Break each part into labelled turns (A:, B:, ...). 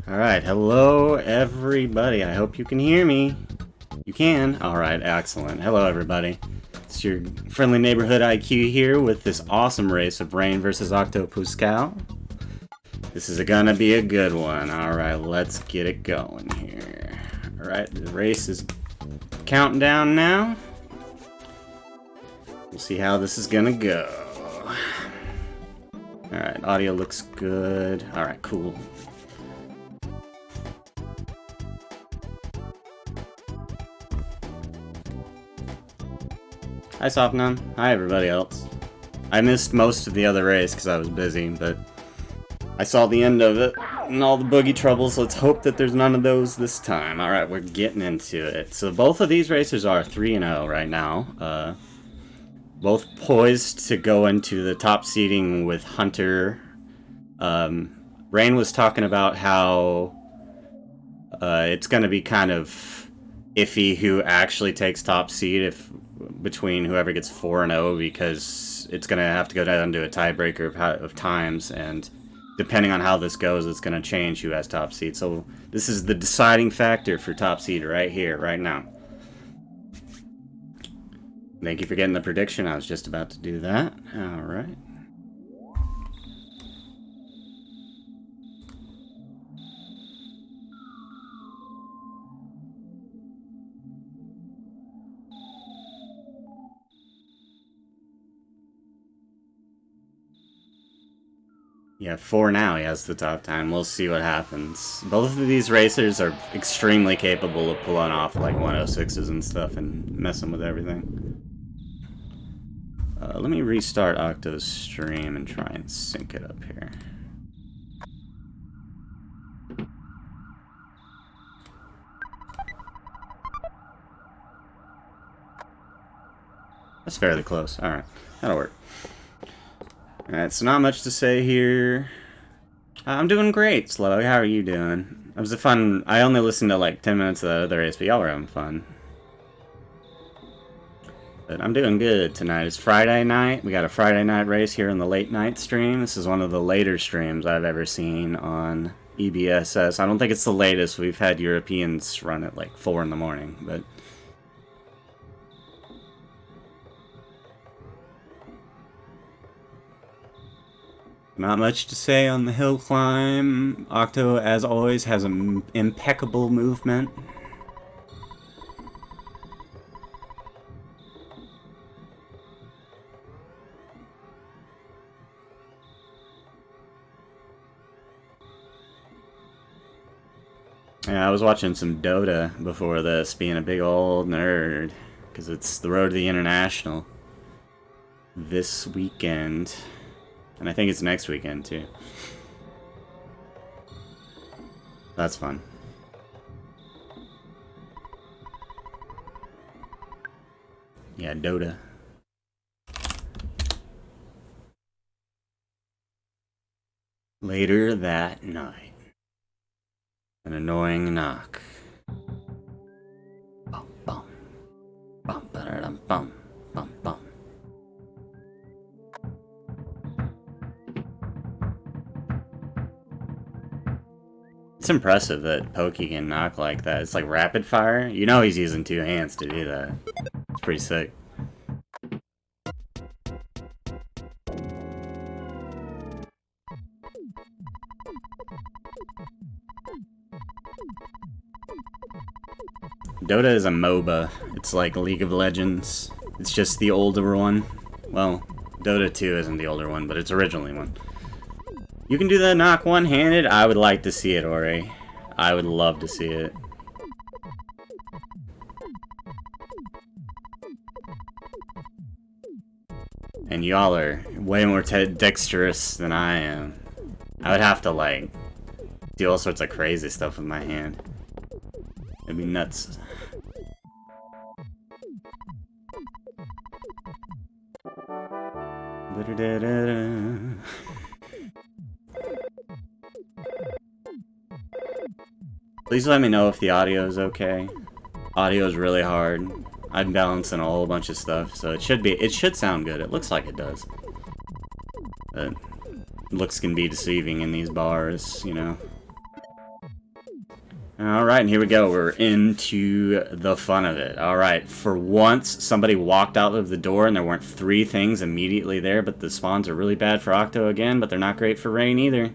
A: Alright, hello everybody. I hope you can hear me. You can? Alright, excellent. Hello everybody. It's your friendly neighborhood IQ here with this awesome race of Rain versus octopuscal. This is gonna be a good one. Alright, let's get it going here. Alright, the race is counting down now. We'll see how this is gonna go. Alright, audio looks good. Alright, cool. Hi Softnum. Hi everybody else. I missed most of the other race because I was busy, but I saw the end of it and all the Boogey troubles. Let's hope that there's none of those this time. Alright, we're getting into it. So both of these racers are 3-0 right now. Both poised to go into the top seeding with Hunter. Rain was talking about how it's going to be kind of iffy who actually takes top seed between whoever gets 4-0, because it's going to have to go down to a tiebreaker of times, and depending on how this goes, it's going to change who has top seed. So this is the deciding factor for top seed right here, right now. Thank you for getting the prediction. I was just about to do that. Alright. Yeah, 4 now he has the top time. We'll see what happens. Both of these racers are extremely capable of pulling off like 106s and stuff and messing with everything. Let me restart Octo's stream and try and sync it up here. That's fairly close. Alright, that'll work. Alright, so not much to say here. I'm doing great, Slow. How are you doing? It was a fun... I only listened to like 10 minutes of the other race, but y'all were having fun. But I'm doing good tonight. It's Friday night. We got a Friday night race here in the late night stream. This is one of the later streams I've ever seen on EBSS. I don't think it's the latest. We've had Europeans run at like 4 in the morning, but... Not much to say on the hill climb. Octo, as always, has an impeccable movement. Yeah, I was watching some Dota before this, being a big old nerd, because it's the road to the International this weekend. And I think it's next weekend, too. That's fun. Yeah, Dota. Later that night. An annoying knock. Bum, bum. Bum, ba-da-dum, bum, bum, bum. It's impressive that Pokey can knock like that. It's like rapid fire. You know he's using 2 hands to do that. It's pretty sick. Dota is a MOBA. It's like League of Legends. It's just the older one. Well, Dota 2 isn't the older one, but it's originally one. You can do the knock one-handed? I would like to see it, Ori. I would love to see it. And y'all are way more dexterous than I am. I would have to, like, do all sorts of crazy stuff with my hand. It'd be nuts. Please let me know if the audio is okay. Audio is really hard. I'm balancing a whole bunch of stuff, so it should sound good. It looks like it does. But looks can be deceiving in these bars, you know. Alright, and here we go. We're into the fun of it. Alright, for once, somebody walked out of the door and there weren't 3 things immediately there, but the spawns are really bad for Octo again, but they're not great for Rain either.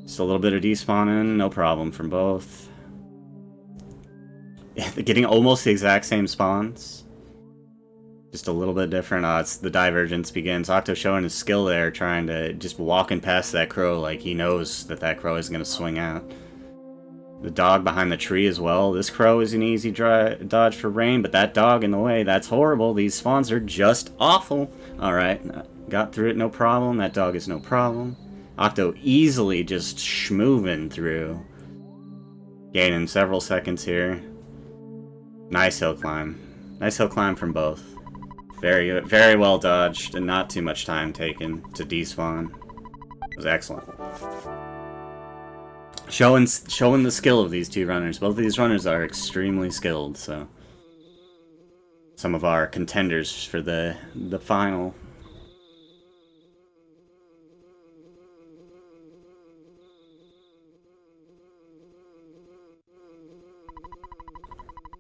A: Just a little bit of despawning, no problem from both. They're getting almost the exact same spawns. Just a little bit different. It's the divergence begins. Octo showing his skill there, trying to just walking past that crow like he knows that that crow is going to swing out. The dog behind the tree as well. This crow is an easy dodge for Rain, but that dog in the way, that's horrible. These spawns are just awful. Alright, got through it, no problem. That dog is no problem. Octo easily just schmoving through. Gaining several seconds here. Nice hill climb. Nice hill climb from both. Very, very well dodged and not too much time taken to despawn. It was excellent. Showing the skill of these 2 runners. Both of these runners are extremely skilled, so some of our contenders for the final.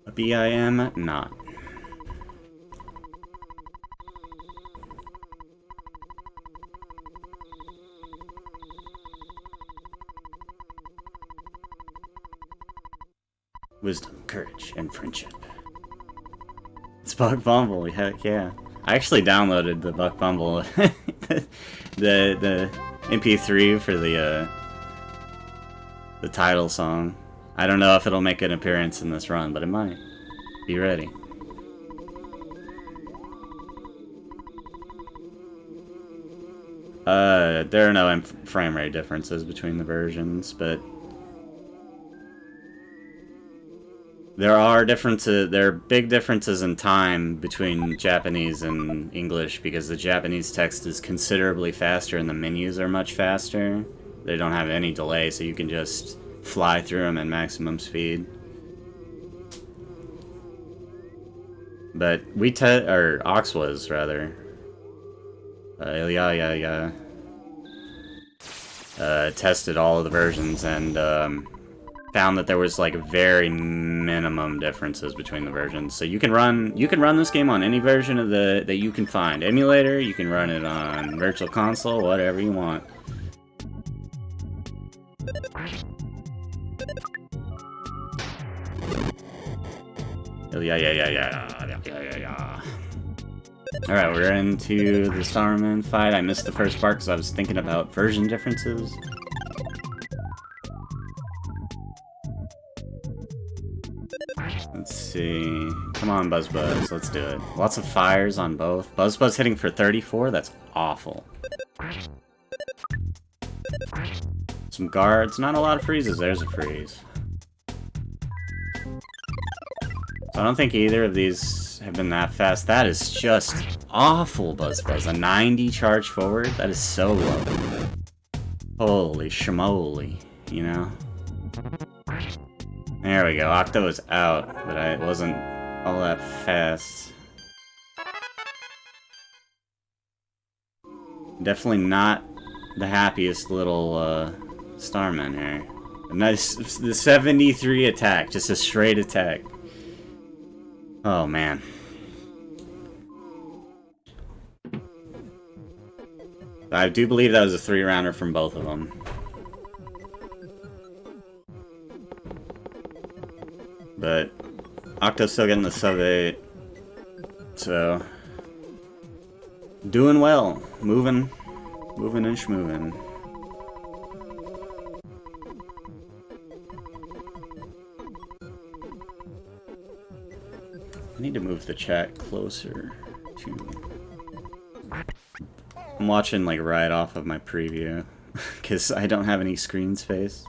A: A BIM not. Wisdom, courage, and friendship. It's Buck Bumble, heck yeah. I actually downloaded the Buck Bumble, the MP3 for the title song. I don't know if it'll make an appearance in this run, but it might. Be ready. There are no frame rate differences between the versions, but there are differences. There are big differences in time between Japanese and English because the Japanese text is considerably faster and the menus are much faster. They don't have any delay, so you can just fly through them at maximum speed. But Ox was rather. Tested all of the versions and found that there was like very minimum differences between the versions. So you can run this game on any version of that you can find. Emulator, you can run it on Virtual Console, whatever you want. Yeah. Alright, we're into the Starman fight. I missed the first part because I was thinking about version differences. Let's see. Come on, Buzz. Let's do it. Lots of fires on both. Buzz hitting for 34? That's awful. Some guards. Not a lot of freezes. There's a freeze. So I don't think either of these have been that fast. That is just awful, Buzz. A 90 charge forward? That is so low. Holy schmoly, you know? There we go. Octo is out, but it wasn't all that fast. Definitely not the happiest little Starman here. Nice, the 73 attack, just a straight attack. Oh man. I do believe that was a 3-rounder from both of them. But Octo's still getting the sub-8. So doing well. Moving and schmoving. I need to move the chat closer to... I'm watching like right off of my preview because I don't have any screen space.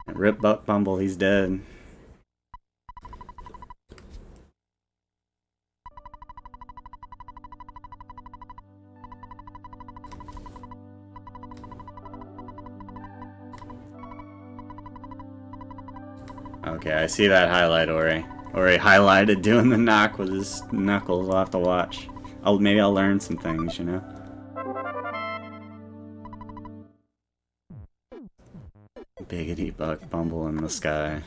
A: Rip Buck Bumble, he's dead. Okay, I see that highlight, Ori. Ori highlighted doing the knock with his knuckles. I'll have to watch. Maybe I'll learn some things, you know? Biggity buck bumble in the sky.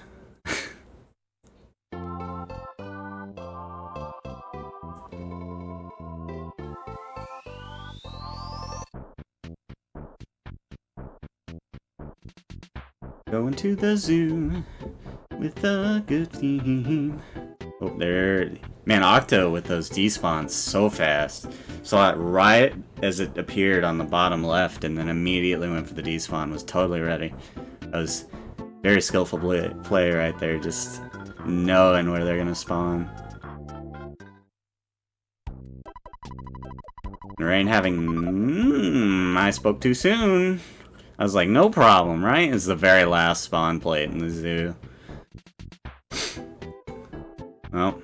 A: Going to the zoo with a good team. Oh, there. Man, Octo with those despawns so fast. Saw it right as it appeared on the bottom left and then immediately went for the despawn. Was totally ready. That was very skillful play right there, just knowing where they're gonna spawn. Rain having... I spoke too soon. I was like, no problem, right? It's the very last spawn plate in the zoo. Well,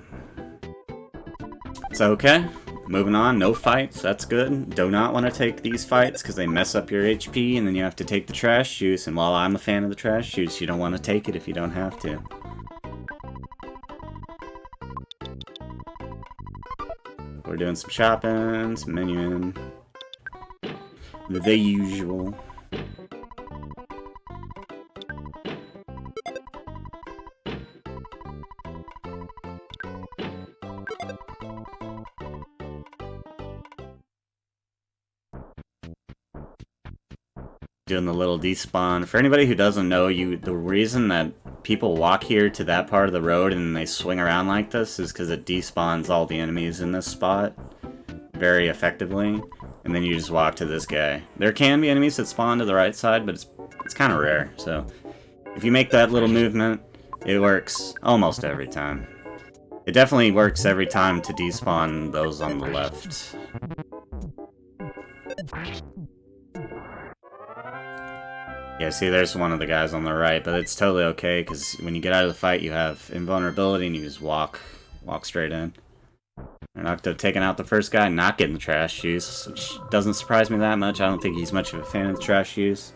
A: it's okay. Moving on, no fights, that's good. Do not want to take these fights because they mess up your HP and then you have to take the trash juice. And while I'm a fan of the trash juice, you don't want to take it if you don't have to. We're doing some shopping, some menuing. The usual. Doing the little despawn. For anybody who doesn't know, the reason that people walk here to that part of the road and they swing around like this is because it despawns all the enemies in this spot very effectively, and then you just walk to this guy. There can be enemies that spawn to the right side, but it's kind of rare, so if you make that little movement, it works almost every time. It definitely works every time to despawn those on the left. Yeah, see, there's one of the guys on the right, but it's totally okay, because when you get out of the fight, you have invulnerability, and you just walk straight in. And Octo taking out the first guy, not getting the trash juice, which doesn't surprise me that much. I don't think he's much of a fan of the trash juice.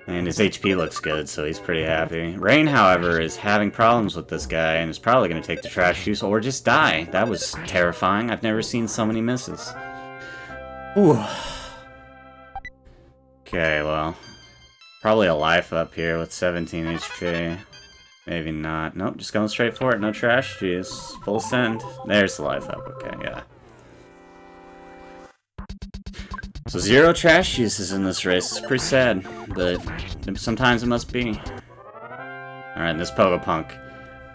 A: And his HP looks good, so he's pretty happy. Rain, however, is having problems with this guy, and is probably going to take the trash juice, or just die. That was terrifying. I've never seen so many misses. Ooh. Okay, well, probably a life up here with 17 HP. Maybe not. Nope, just going straight for it. No trash juice. Full send. There's the life up. Okay, yeah. So 0 trash juices in this race. It's pretty sad, but sometimes it must be. Alright, this Pogopunk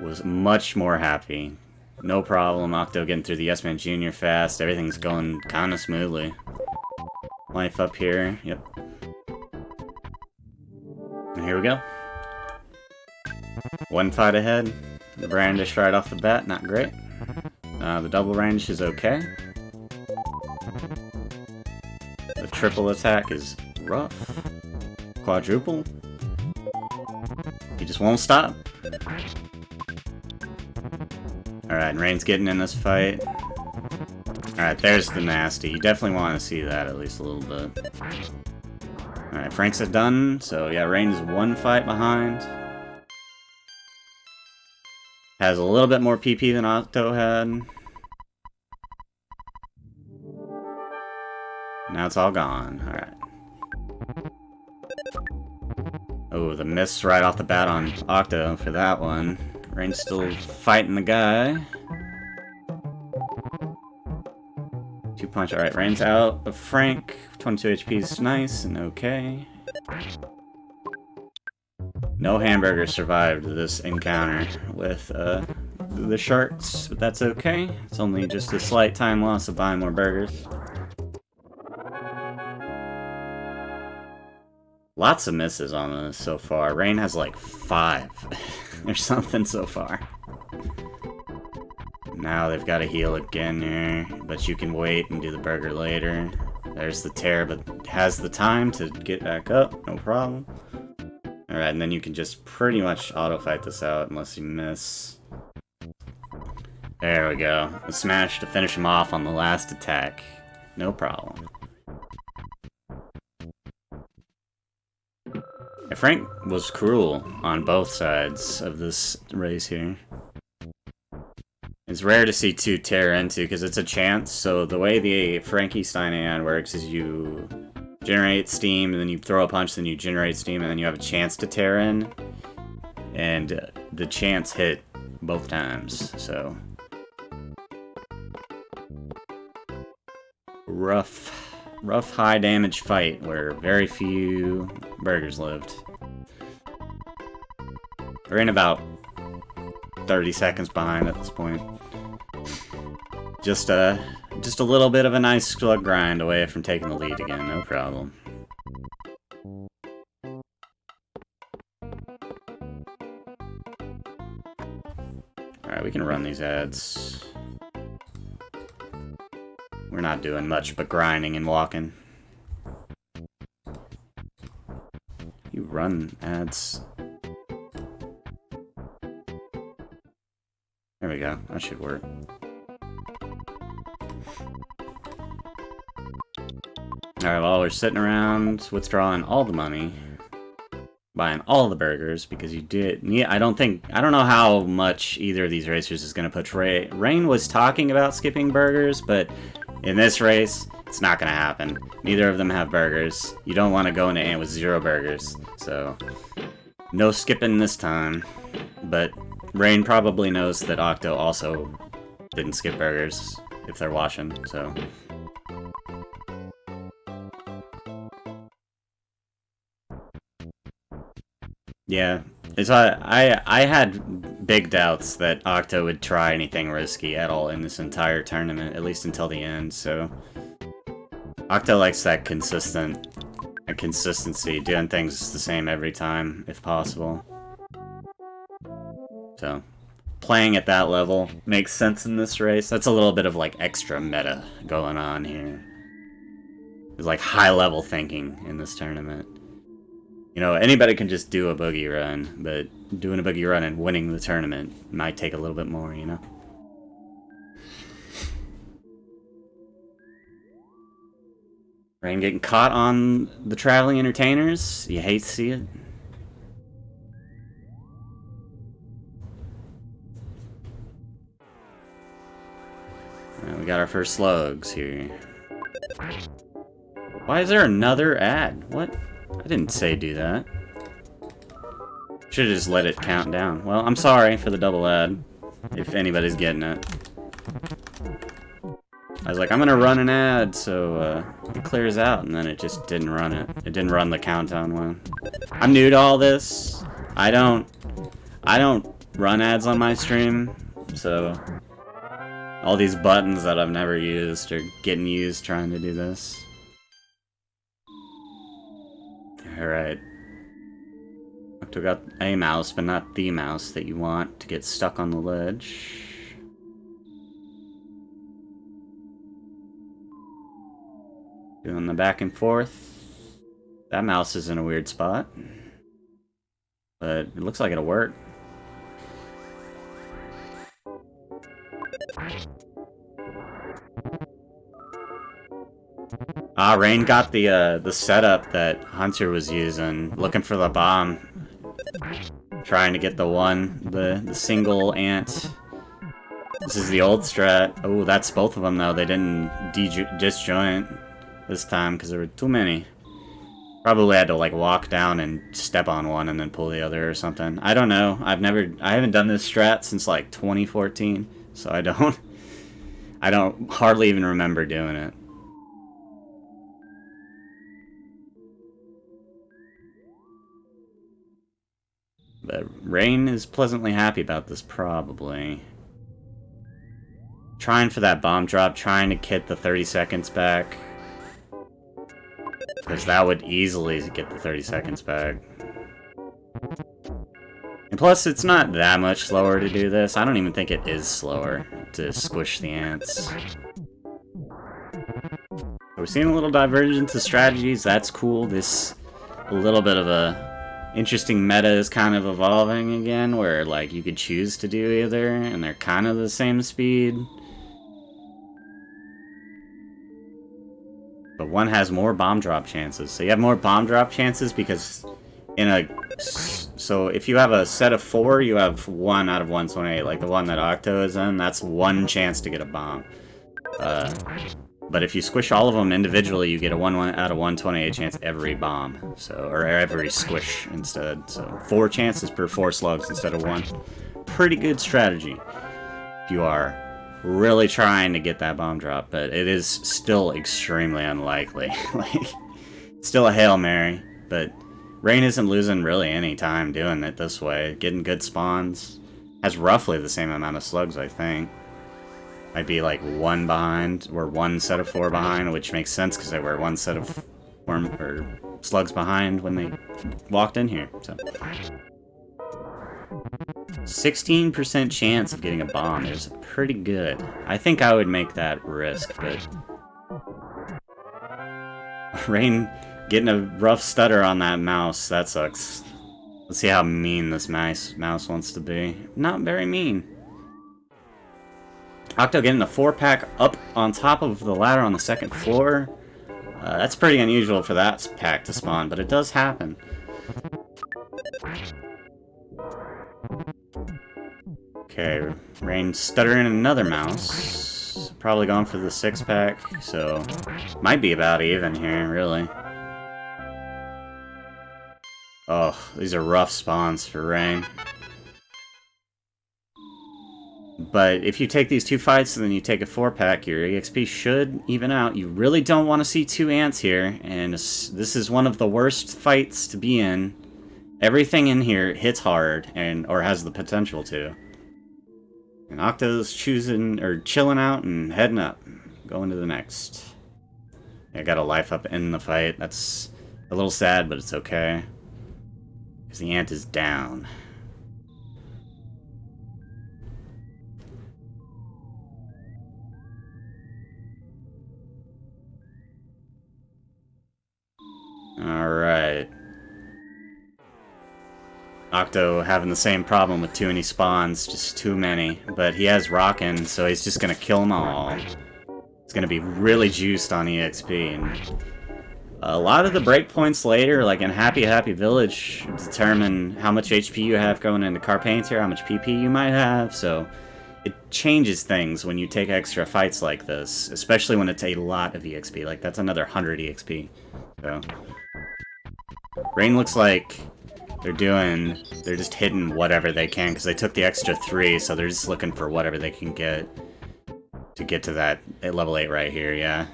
A: was much more happy. No problem. Octo getting through the Yes Man Jr. fast. Everything's going kind of smoothly. Life up here. Yep. And here we go. One fight ahead. The brandish right off the bat, not great. The double range is okay. The triple attack is rough. Quadruple. He just won't stop. Alright, Rain's getting in this fight. Alright, there's the nasty. You definitely want to see that at least a little bit. Alright, Frank's done, so yeah, Rain's one fight behind. Has a little bit more PP than Octo had. Now it's all gone. Alright. Oh, the miss right off the bat on Octo for that one. Rain's still fighting the guy. 2-punch. Alright, Rain's out of Frank. 22 HP is nice and okay. No hamburger survived this encounter with the sharks, but that's okay. It's only just a slight time loss of buying more burgers. Lots of misses on this so far. Rain has like 5 or something so far. Now they've got to heal again here, but you can wait and do the burger later. There's the tear, but has the time to get back up, no problem. Alright, and then you can just pretty much auto-fight this out unless you miss. There we go. The smash to finish him off on the last attack. No problem. Yeah, Frank was cruel on both sides of this race here. It's rare to see 2 tear into because it's a chance, so the way the Frankenstein AI works is you generate steam, and then you throw a punch, then you generate steam, and then you have a chance to tear in. And the chance hit both times, so... Rough high damage fight where very few burgers lived. We're in about 30 seconds behind at this point. Just a little bit of a nice slug grind away from taking the lead again, no problem. Alright, we can run these ads. We're not doing much but grinding and walking. You run ads. There we go. That should work. Alright, well, we're sitting around withdrawing all the money. Buying all the burgers, because you did... Yeah, I don't know how much either of these racers is going to portray. Rain was talking about skipping burgers, but in this race, it's not going to happen. Neither of them have burgers. You don't want to go into Ant with 0 burgers, so... No skipping this time. But Rain probably knows that Octo also didn't skip burgers, if they're watching, so... Yeah, I had big doubts that Octo would try anything risky at all in this entire tournament, at least until the end, so... Octo likes that consistency, doing things the same every time, if possible. So, playing at that level makes sense in this race. That's a little bit of, like, extra meta going on here. There's, like, high-level thinking in this tournament. You know, anybody can just do a boogie run, but doing a boogie run and winning the tournament might take a little bit more, you know? Rain getting caught on the traveling entertainers. You hate to see it. Right, we got our first slugs here. Why is there another ad? What? I didn't say do that. Should've just let it count down. Well, I'm sorry for the double ad, if anybody's getting it. I was like, I'm gonna run an ad so it clears out, and then it just didn't run it. It didn't run the countdown one. I'm new to all this. I don't run ads on my stream, so all these buttons that I've never used are getting used trying to do this. Alright. Octo got a mouse, but not the mouse that you want to get stuck on the ledge. Doing the back and forth. That mouse is in a weird spot. But it looks like it'll work. Rain got the setup that Hunter was using, looking for the bomb. Trying to get the single ant. This is the old strat. Oh, that's both of them though. They didn't disjoint this time because there were too many. Probably had to like walk down and step on one and then pull the other or something. I don't know. I haven't done this strat since like 2014, so I don't hardly even remember doing it. But Rain is pleasantly happy about this, probably. Trying for that bomb drop, trying to get the 30 seconds back. Because that would easily get the 30 seconds back. And plus, it's not that much slower to do this. I don't even think it is slower to squish the ants. We're seeing a little divergence of strategies. That's cool. A little bit of a interesting meta is kind of evolving again, where like you could choose to do either, and they're kind of the same speed. But one has more bomb drop chances. So you have more bomb drop chances because so if you have a set of 4, you have 1 out of 128, like the one that Octo is in, that's 1 chance to get a bomb. But if you squish all of them individually, you get a 1 out of 128 chance every bomb. So, or every squish instead. So 4 chances per 4 slugs instead of 1. Pretty good strategy if you are really trying to get that bomb drop, but it is still extremely unlikely. Like, still a Hail Mary, but Rain isn't losing really any time doing it this way. Getting good spawns. Has roughly the same amount of slugs, I think. Might be like 1 behind, or 1 set of 4 behind, which makes sense because they were 1 set of slugs behind when they walked in here. So 16% chance of getting a bomb is pretty good. I think I would make that risk, but Rain getting a rough stutter on that mouse, that sucks. Let's see how mean this mouse wants to be. Not very mean. Octo getting a 4-pack up on top of the ladder on the 2nd floor. That's pretty unusual for that pack to spawn, but it does happen. Okay, Rain stuttering another mouse. Probably going for the 6-pack, so might be about even here, really. Oh, these are rough spawns for Rain. But if you take these 2 fights and then you take a 4-pack, your EXP should even out. You really don't want to see 2 ants here, and this is one of the worst fights to be in. Everything in here hits hard, or has the potential to. And Octo's chilling out and heading up. Going to the next. I got a life up in the fight. That's a little sad, but it's okay. Because the ant is down. Alright. Octo having the same problem with too many spawns, just too many. But he has Rockin', so he's just gonna kill them all. It's gonna be really juiced on EXP. And a lot of the breakpoints later, like in Happy Village, determine how much HP you have going into Carpainter, how much PP you might have, so it changes things when you take extra fights like this, especially when it's a lot of EXP. Like, that's another 100 EXP. So Rain looks like they're just hitting whatever they can, because they took the extra 3, so they're just looking for whatever they can get to get to that level 8 right here, yeah.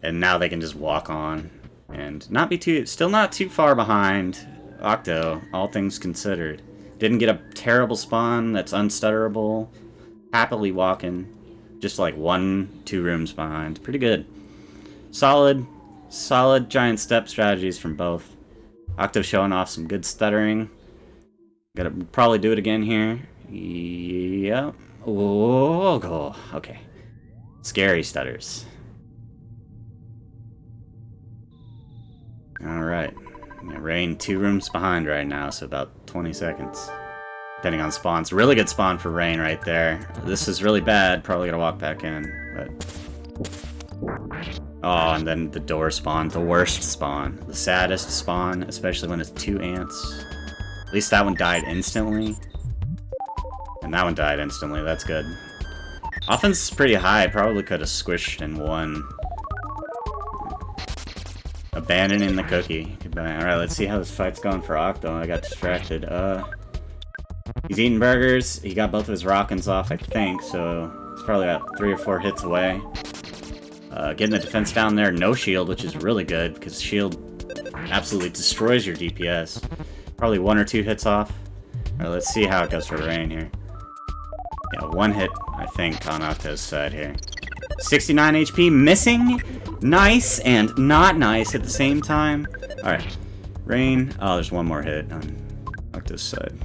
A: And now they can just walk on, and still not too far behind Octo, all things considered. Didn't get a terrible spawn that's unstutterable, happily walking, just like 1-2 rooms behind. Pretty good. Solid giant step strategies from both. Octo showing off some good stuttering. Gotta probably do it again here. Yep. Oh, okay. Scary stutters. Alright. Yeah, Rain 2 rooms behind right now, so about 20 seconds. Depending on spawns. Really good spawn for Rain right there. This is really bad. Probably gotta walk back in, but... Oh, and then the door spawn, the worst spawn. The saddest spawn, especially when it's 2 ants. At least that one died instantly. And that one died instantly, that's good. Offense is pretty high, probably could have squished and won. Abandoning the cookie. Goodbye. Alright, let's see how this fight's going for Octo. I got distracted. He's eating burgers. He got both of his Rockins off, I think, so he's probably about 3 or 4 hits away. Getting the defense down there, no shield, which is really good, because shield absolutely destroys your DPS. Probably 1 or 2 hits off. Alright, let's see how it goes for Rain here. Yeah, 1 hit, I think, on Octo's side here. 69 HP, missing! Nice and not nice at the same time. Alright, Rain. Oh, there's 1 more hit on Octo's side.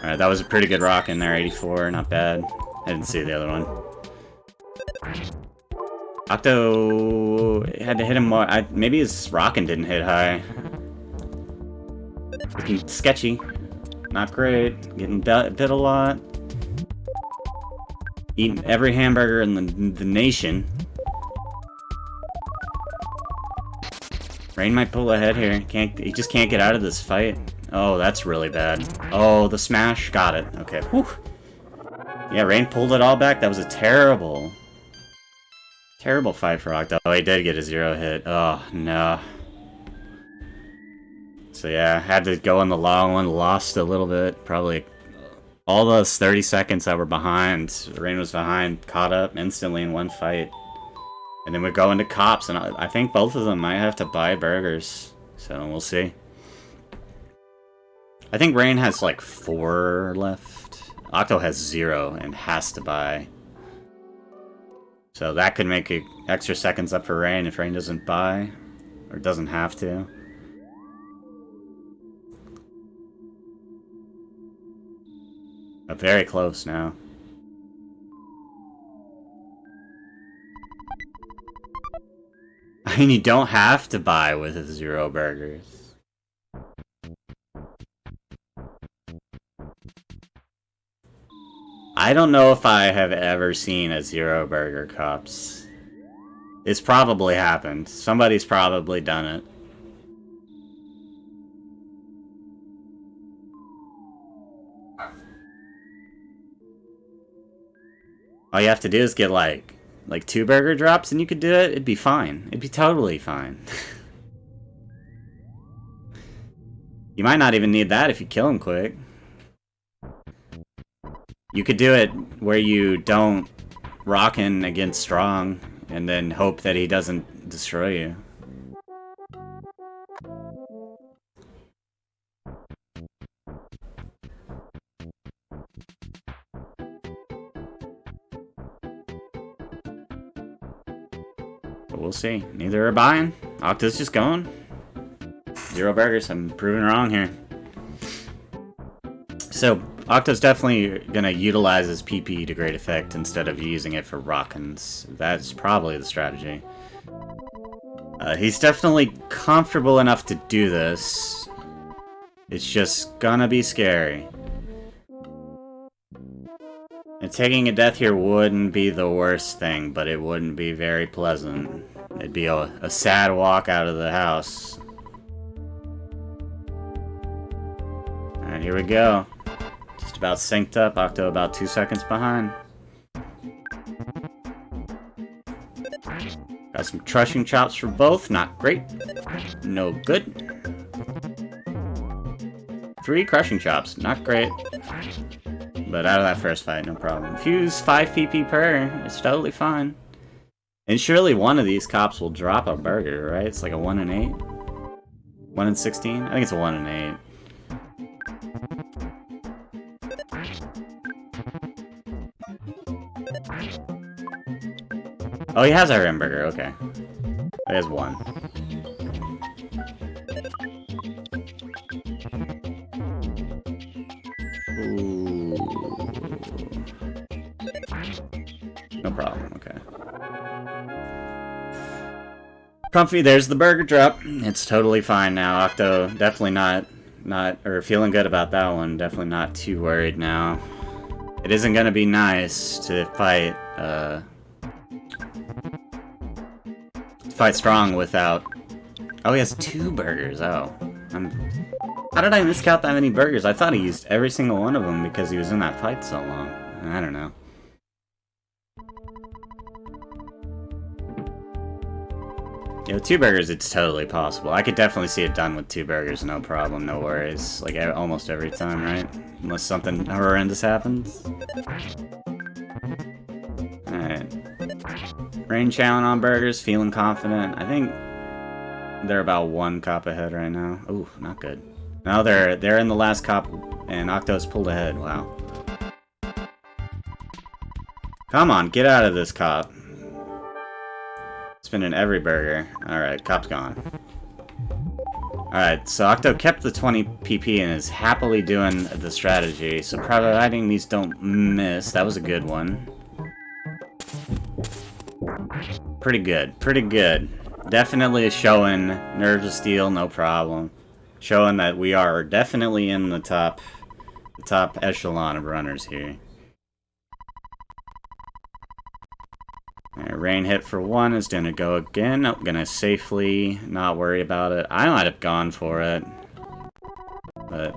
A: Alright, that was a pretty good rock in there, 84, not bad. I didn't see the other one. Octo had to hit him more. Maybe his rockin' didn't hit high. Looking sketchy. Not great. Getting bit a lot. Eating every hamburger in the nation. Rain might pull ahead here. He just can't get out of this fight. Oh, that's really bad. Oh, the smash. Got it. Okay. Whew. Yeah, Rain pulled it all back. That was a terrible Terrible fight for Octo. Oh, he did get a 0 hit. Oh, no. So yeah, had to go on the long one, lost a little bit. Probably all those 30 seconds that were behind, Rain was behind, caught up instantly in one fight. And then we go into cops, and I think both of them might have to buy burgers. So we'll see. I think Rain has like 4 left. Octo has 0 and has to buy. So that could make extra seconds up for Rain if Rain doesn't buy. Or doesn't have to. But very close now. I mean, you don't have to buy with 0 burgers. I don't know if I have ever seen a 0 burger cops. It's probably happened. Somebody's probably done it. All you have to do is get like 2 burger drops and you could do it. It'd be fine. It'd be totally fine. You might not even need that if you kill him quick. You could do it where you don't rock in against strong and then hope that he doesn't destroy you. But we'll see. Neither are buying. Octo's just going. 0 burgers. I'm proving wrong here. So, Octo's definitely going to utilize his PP to great effect instead of using it for Rockins. That's probably the strategy. He's definitely comfortable enough to do this. It's just gonna be scary. And taking a death here wouldn't be the worst thing, but it wouldn't be very pleasant. It'd be a sad walk out of the house. Alright, here we go. Just about synced up. Octo about 2 seconds behind. Got some crushing chops for both. Not great. No good. 3 crushing chops. Not great. But out of that first fight, no problem. If you use 5 PP per, it's totally fine. And surely one of these cops will drop a burger, right? It's like a 1 in 8? 1 in 16? I think it's a 1 in 8. Oh, he has a hamburger, okay. He has 1. Ooh. No problem, okay. Comfy, there's the burger drop. It's totally fine now. Octo, definitely or feeling good about that one. Definitely not too worried now. It isn't gonna be nice to fight, strong without... Oh, he has 2 burgers, oh. How did I miscount that many burgers? I thought he used every single one of them because he was in that fight so long. I don't know. Yeah, with 2 burgers, it's totally possible. I could definitely see it done with 2 burgers, no problem, no worries. Like, almost every time, right? Unless something horrendous happens. Alright. Rain chowing on burgers, feeling confident. I think they're about 1 cop ahead right now. Ooh, not good. No, they're in the last cop, and Octo's pulled ahead. Wow. Come on, get out of this cop. Spinning every burger. Alright, cop's gone. Alright, so Octo kept the 20 PP and is happily doing the strategy. So providing these don't miss, that was a good one. Pretty good, pretty good. Definitely showing nerves of steel, no problem. Showing that we are definitely in the top echelon of runners here. Alright, rain hit for 1 is gonna go again. Nope, gonna safely not worry about it. I might have gone for it. But,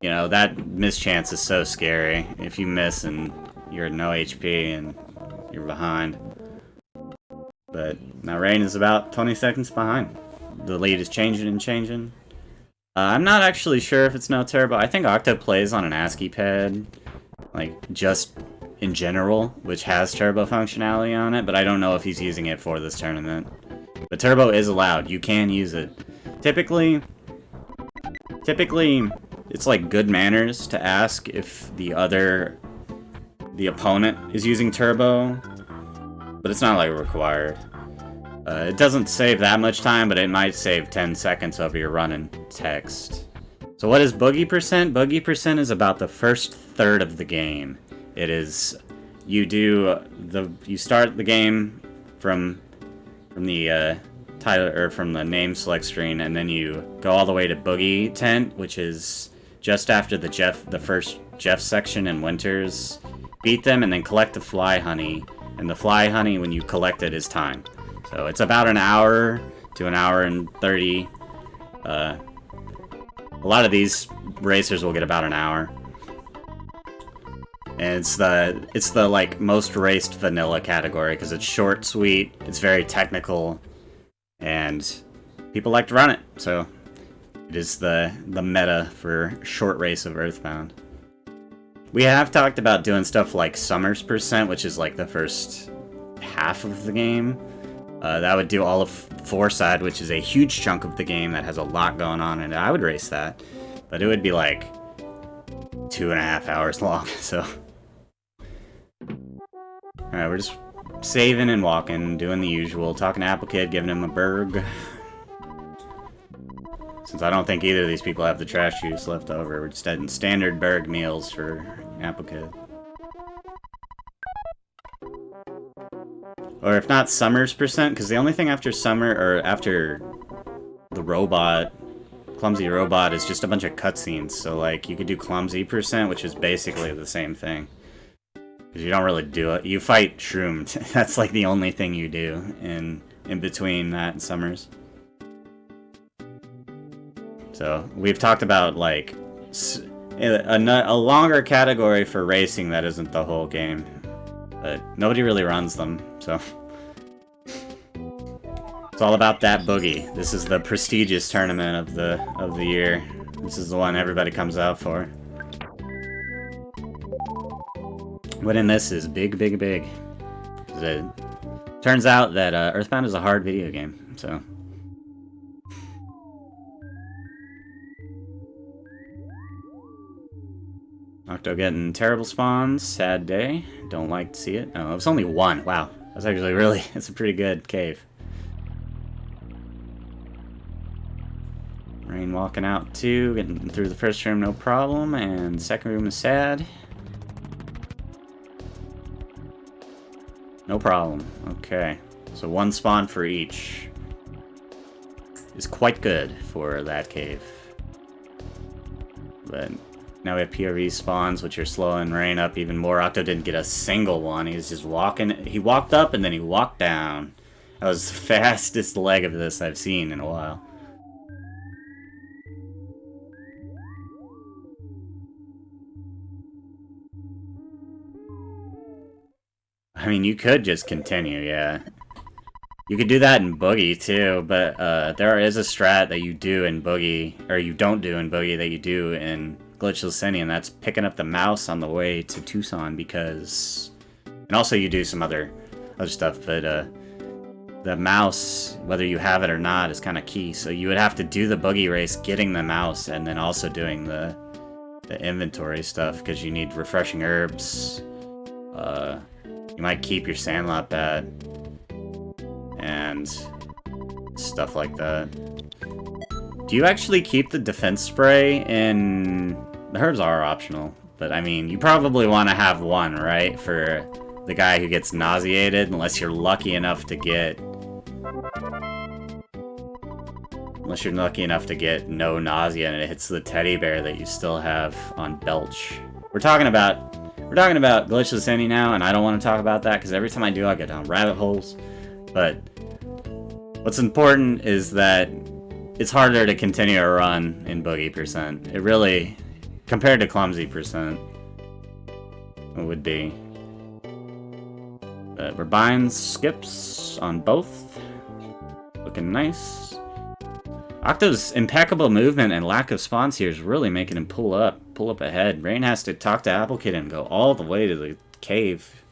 A: you know, that mischance is so scary. If you miss and you're at no HP and you're behind. But now Rain is about 20 seconds behind. The lead is changing and changing. I'm not actually sure if it's now Turbo. I think Octo plays on an ASCII pad, like, just in general, which has Turbo functionality on it, but I don't know if he's using it for this tournament. But Turbo is allowed. You can use it. Typically, it's like good manners to ask if the opponent is using Turbo, but it's not like required. It doesn't save that much time, but it might save 10 seconds over your running text. So what is Boogey percent? Boogey percent is about the first third of the game. It is, you start the game from the title, or from the name select screen, and then you go all the way to Boogey tent, which is just after the first Jeff section in Winters. Beat them and then collect the fly honey, and the fly honey, when you collect it, is time. So it's about an hour to an hour and 30. A lot of these racers will get about an hour. And it's the like most raced vanilla category because it's short, sweet, it's very technical, and people like to run it. So it is the meta for short race of Earthbound. We have talked about doing stuff like Summers percent, which is like the first half of the game. That would do all of Fourside, which is a huge chunk of the game that has a lot going on, and I would race that. But it would be like 2.5 hours long, so... Alright, we're just saving and walking, doing the usual, talking to Apple Kid, giving him a burg. Since I don't think either of these people have the trash juice left over, we're just adding standard burg meals for Apple Kid. Or if not, Summers percent, because the only thing after Summer, or after the robot, Clumsy Robot, is just a bunch of cutscenes. So, like, you could do Clumsy percent, which is basically the same thing. Because you don't really do it. You fight Shroom. That's, like, the only thing you do in between that and Summers. So, we've talked about, like, a longer category for racing that isn't the whole game. But nobody really runs them, so... It's all about that Boogey. This is the prestigious tournament of the year. This is the one everybody comes out for. Winning this is big, big, big. It turns out that Earthbound is a hard video game, so... Octo getting terrible spawns, sad day. Don't like to see it. Oh, it was only one. Wow. That's actually really, it's a pretty good cave. Rain walking out too, getting through the first room no problem, and the second room is sad. No problem. Okay. So one spawn for each is quite good for that cave. But now we have POV spawns, which are slowing Rain up even more. Octo didn't get a single one. He was just walking. He walked up and then he walked down. That was the fastest leg of this I've seen in a while. I mean, you could just continue, yeah. You could do that in Boogey, too, but there is a strat that you do in Boogey, or you don't do in Boogey that you do in Glitchless City, and that's picking up the mouse on the way to Tucson, because... And also you do some other stuff, but the mouse, whether you have it or not, is kind of key. So you would have to do the Boogey race, getting the mouse, and then also doing the inventory stuff, because you need refreshing herbs. You might keep your Sandlot bat, and stuff like that. Do you actually keep the defense spray in... The herbs are optional, but I mean, you probably want to have one, right? For the guy who gets nauseated, unless you're lucky enough to get... Unless you're lucky enough to get no nausea and it hits the teddy bear that you still have on Belch. We're talking about Glitchless City now, and I don't want to talk about that, because every time I do, I get down rabbit holes. But what's important is that it's harder to continue a run in Boogey percent. It really, compared to Clumsy percent, it would be. But we're buying skips on both. Looking nice. Octo's impeccable movement and lack of spawns here is really making him pull up ahead. Rain has to talk to Apple Kid and go all the way to the cave.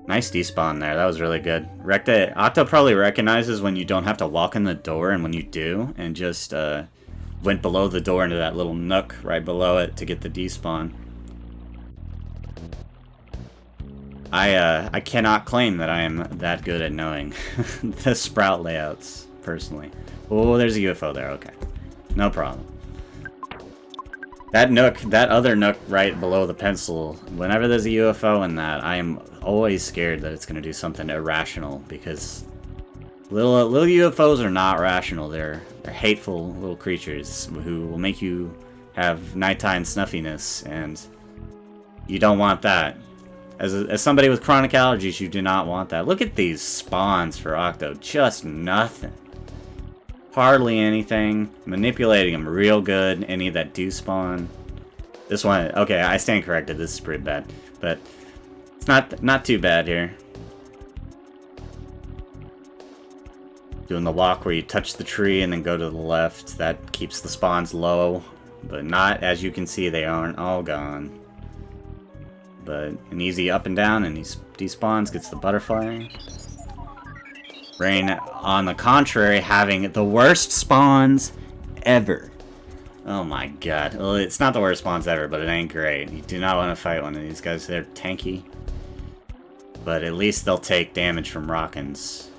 A: Nice despawn there. That was really good. Octo probably recognizes when you don't have to walk in the door, and when you do, and just went below the door into that little nook right below it to get the despawn. I cannot claim that I am that good at knowing the sprout layouts, personally. Oh, there's a UFO there. Okay. No problem. That nook, that other nook right below the pencil, whenever there's a UFO in that, I am always scared that it's going to do something irrational, because little UFOs are not rational. They're hateful little creatures who will make you have nighttime snuffiness, and you don't want that. As somebody with chronic allergies, you do not want that. Look at these spawns for Octo. Just nothing. Hardly anything. Manipulating them real good. Any that do spawn. This one, okay, I stand corrected. This is pretty bad, but it's not too bad here. Doing the walk where you touch the tree and then go to the left. That keeps the spawns low, but not, as you can see, they aren't all gone. But an easy up and down, and he despawns, gets the butterfly. Rain, on the contrary, having the worst spawns ever. Oh my god. Well, it's not the worst spawns ever, but it ain't great. You do not want to fight one of these guys. They're tanky. But at least they'll take damage from rockins.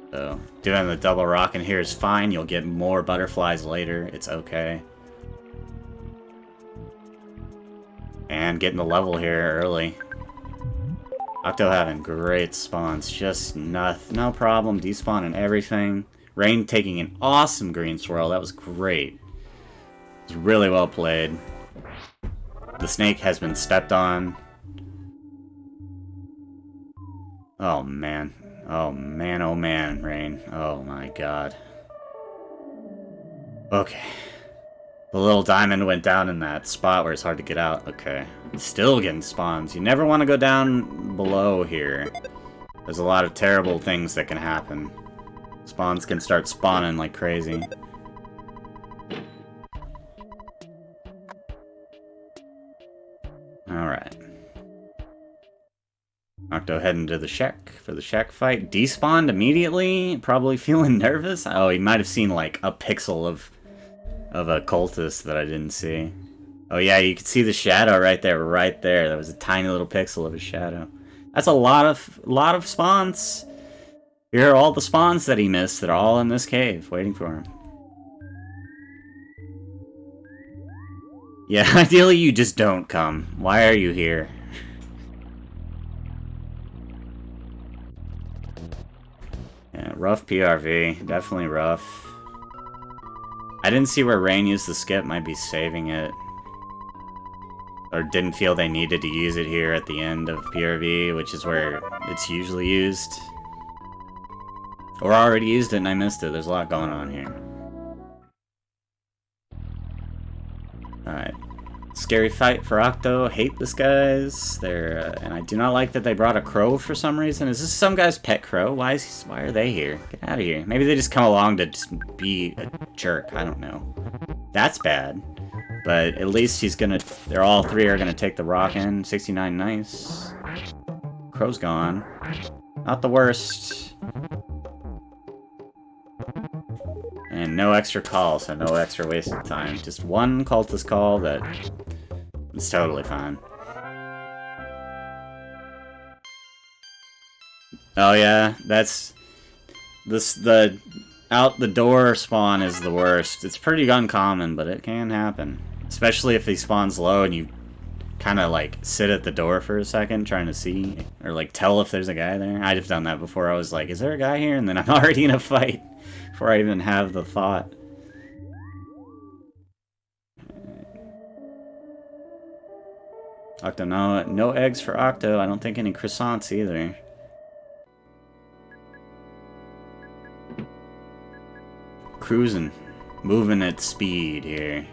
A: So, doing the double rockin' here is fine. You'll get more butterflies later. It's okay. And getting the level here early. Octo having great spawns, just no problem, despawning everything. Rain taking an awesome green swirl, that was great. It was really well played. The snake has been stepped on. Oh man, oh man, oh man, Rain. Oh my god. Okay. The little diamond went down in that spot where it's hard to get out. Okay. Still getting spawns. You never want to go down below here. There's a lot of terrible things that can happen. Spawns can start spawning like crazy. Alright. Octo heading to the shack for the shack fight. Despawned immediately. Probably feeling nervous. Oh, he might have seen like a pixel of a cultist that I didn't see. Oh yeah, you can see the shadow right there, right there. That was a tiny little pixel of a shadow. That's a lot of spawns. Here are all the spawns that he missed that are all in this cave, waiting for him. Yeah, ideally you just don't come. Why are you here? Yeah, rough PRV. Definitely rough. I didn't see where Rain used the skip, might be saving it. Or didn't feel they needed to use it here at the end of PRV, which is where it's usually used. Or already used it and I missed it. There's a lot going on here. Alright. Scary fight for Octo. Hate this guys. And I do not like that they brought a crow for some reason. Is this some guy's pet crow? Why are they here? Get out of here. Maybe they just come along to just be a jerk. I don't know. That's bad. But at least he's gonna... all three are gonna take the rock in. 69, nice. Crow's gone. Not the worst. And no extra call, so no extra wasted time. Just one cultist call that is totally fine. Oh yeah, that's... the out the door spawn is the worst. It's pretty uncommon, but it can happen. Especially if he spawns low and you kind of like sit at the door for a second trying to see, or like tell if there's a guy there. I'd have done that before. I was like, is there a guy here? And then I'm already in a fight before I even have the thought. Octo, no eggs for Octo. I don't think any croissants either. cruising. Moving at speed here.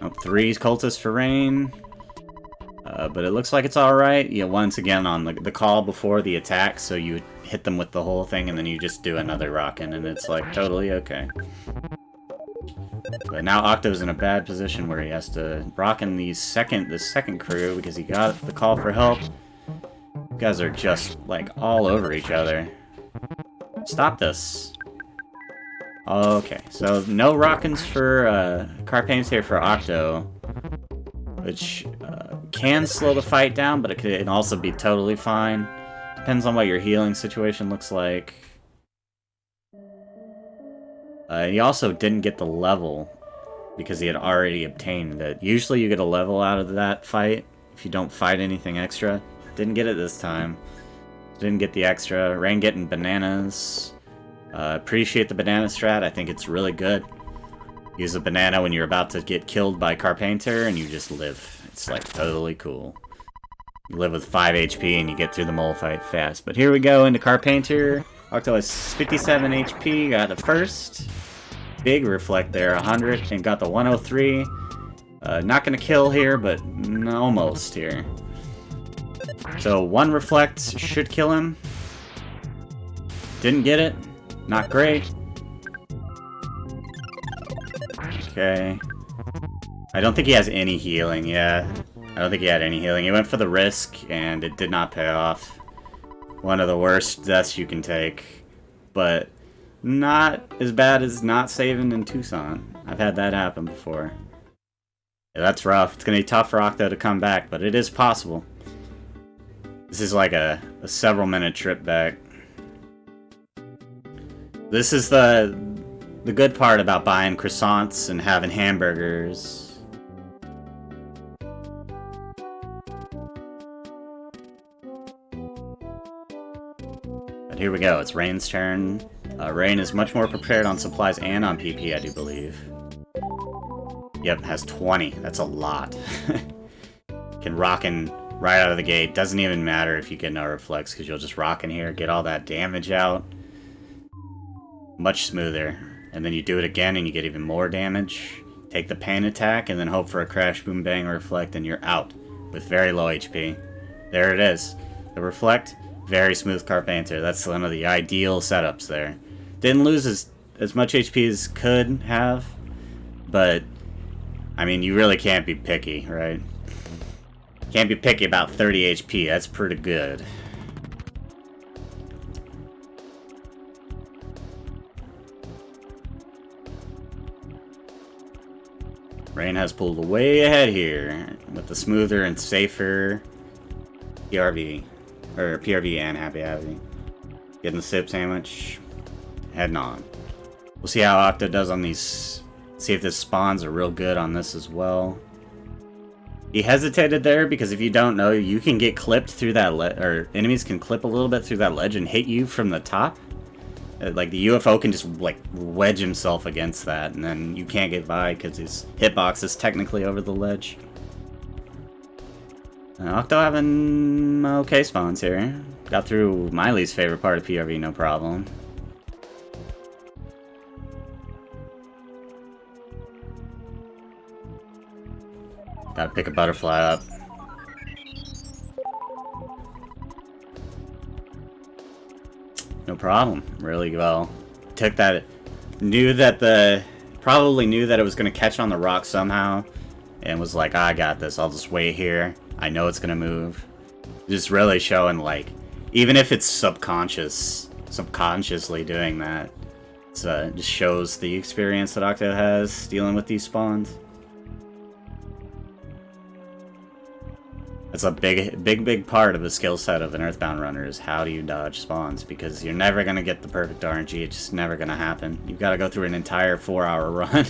A: Oh, 3 cultists for rain. But it looks like it's alright. Yeah, once again on the call before the attack, so you hit them with the whole thing and then you just do another rockin' and it's like totally okay. But now Octo's in a bad position where he has to rockin' the second crew because he got the call for help. You guys are just like all over each other. Stop this. Okay, so no rockins for Carpane's for Octo, which can slow the fight down, but it can also be totally fine. Depends on what your healing situation looks like. He also didn't get the level because he had already obtained it. Usually you get a level out of that fight if you don't fight anything extra. Didn't get it this time. Didn't get the extra. Rain getting bananas. Appreciate the banana strat. I think it's really good. Use a banana when you're about to get killed by Carpainter and you just live. It's like totally cool. You live with 5 HP and you get through the mole fight fast. But here we go into Carpainter. Octo has 57 HP, got the first. Big reflect there, 100, and got the 103. Not gonna kill here, but almost here. So 1 reflect should kill him. Didn't get it. Not great. Okay. I don't think he has any healing, yeah. I don't think he had any healing. He went for the risk, and it did not pay off. One of the worst deaths you can take. But not as bad as not saving in Tucson. I've had that happen before. Yeah, that's rough. It's going to be tough for Octo to come back, but it is possible. This is like a several minute trip back. This is the good part about buying croissants and having hamburgers. But here we go, it's Rain's turn. Rain is much more prepared on supplies and on PP, I do believe. Yep, has 20. That's a lot. Can rockin' right out of the gate. Doesn't even matter if you get no reflex, because you'll just rock in here, get all that damage out. Much smoother. And then you do it again and you get even more damage. Take the pain attack and then hope for a crash, boom, bang, reflect, and you're out with very low HP. There it is. The reflect, very smooth Carpainter. That's one of the ideal setups there. Didn't lose as much HP as could have, but I mean, you really can't be picky, right? Can't be picky about 30 HP. That's pretty good. Rain has pulled way ahead here with the smoother and safer PRV. Or PRV and Happy Happy. Getting the sip sandwich. Heading on. We'll see how Octo does on these. See if this spawns are real good on this as well. He hesitated there because if you don't know, you can get clipped through that or enemies can clip a little bit through that ledge and hit you from the top. Like, the UFO can just, like, wedge himself against that, and then you can't get by because his hitbox is technically over the ledge. Octo having okay spawns here. Got through my least favorite part of PRV, no problem. Gotta pick a butterfly up. No problem. Really well. Took that. Probably knew that it was going to catch on the rock somehow. And was like, I got this. I'll just wait here. I know it's going to move. Just really showing, like, even if it's subconsciously doing that, it just shows the experience that Octo has dealing with these spawns. That's a big part of the skill set of an Earthbound runner is how do you dodge spawns, because you're never going to get the perfect RNG, it's just never going to happen. You've got to go through an entire 4-hour run.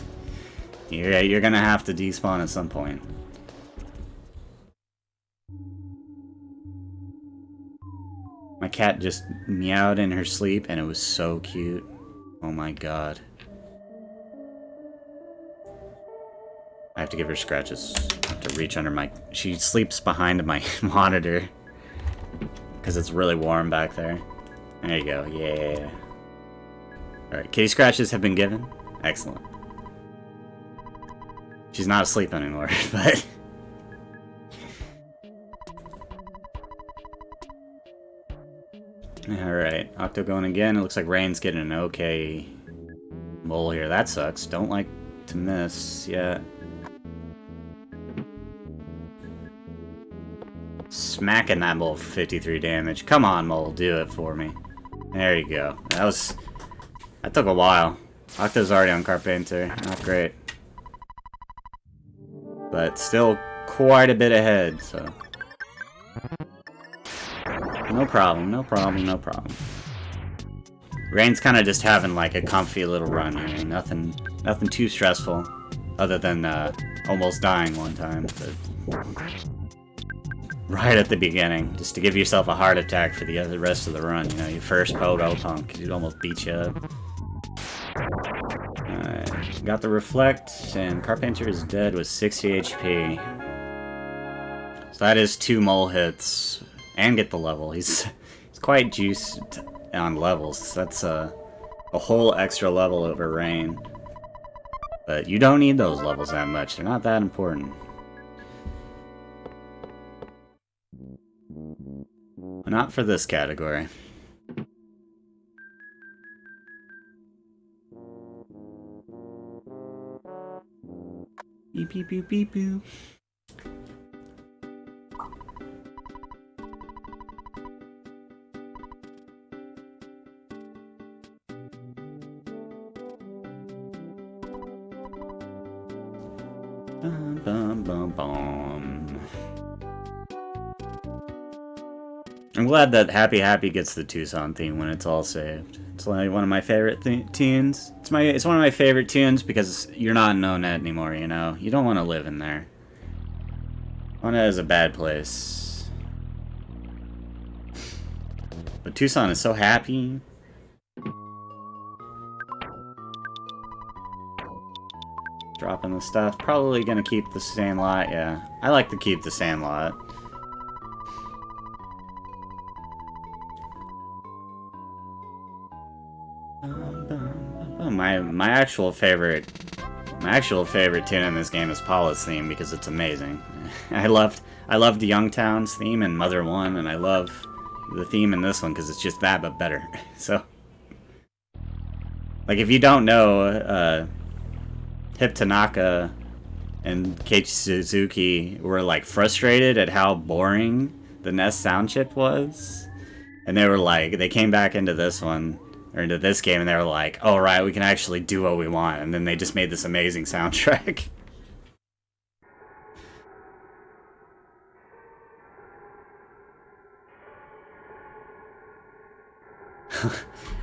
A: You're going to have to despawn at some point. My cat just meowed in her sleep and it was so cute. Oh my god. I have to give her scratches. have to reach under my... She sleeps behind my monitor. Because it's really warm back there. There you go, yeah. Alright, kitty scratches have been given. Excellent. She's not asleep anymore, but... Alright, Octo going again. It looks like Rain's getting an okay mole here. That sucks. Don't like to miss yet. Smacking that mole for 53 damage. Come on, mole, do it for me. There you go. That took a while. Octo's already on Carpenter. Not great. But still quite a bit ahead, so... No problem, no problem, no problem. Rain's kind of just having like a comfy little run here. Nothing too stressful, other than almost dying one time. But right at the beginning, just to give yourself a heart attack for the rest of the run. You know, your first pogo punk, he'd almost beat you up. Alright, got the reflect, and Carpenter is dead with 60 HP. So that is 2 mole hits. And get the level. He's quite juiced on levels. That's a whole extra level over Rain. But you don't need those levels that much. They're not that important. Not for this category. Beep beep beep beep beep. Bum, bum, bum, bum. I'm glad that Happy Happy gets the Tucson theme when it's all saved. It's like one of my favorite tunes. It's one of my favorite tunes because you're not in No-Net anymore, you know? You don't want to live in there. No-Net is a bad place. But Tucson is so happy. Dropping the stuff. Probably gonna keep the Sandlot, yeah. I like to keep the Sandlot. My actual favorite tune in this game is Paula's theme because it's amazing. I loved Youngtown's theme in Mother 1, and I love the theme in this one because it's just that but better. So, like, if you don't know, Hip Tanaka and Keiichi Suzuki were like frustrated at how boring the NES sound chip was, and they were like, they came back into this one, or into this game, and they were like, oh right, we can actually do what we want, and then they just made this amazing soundtrack.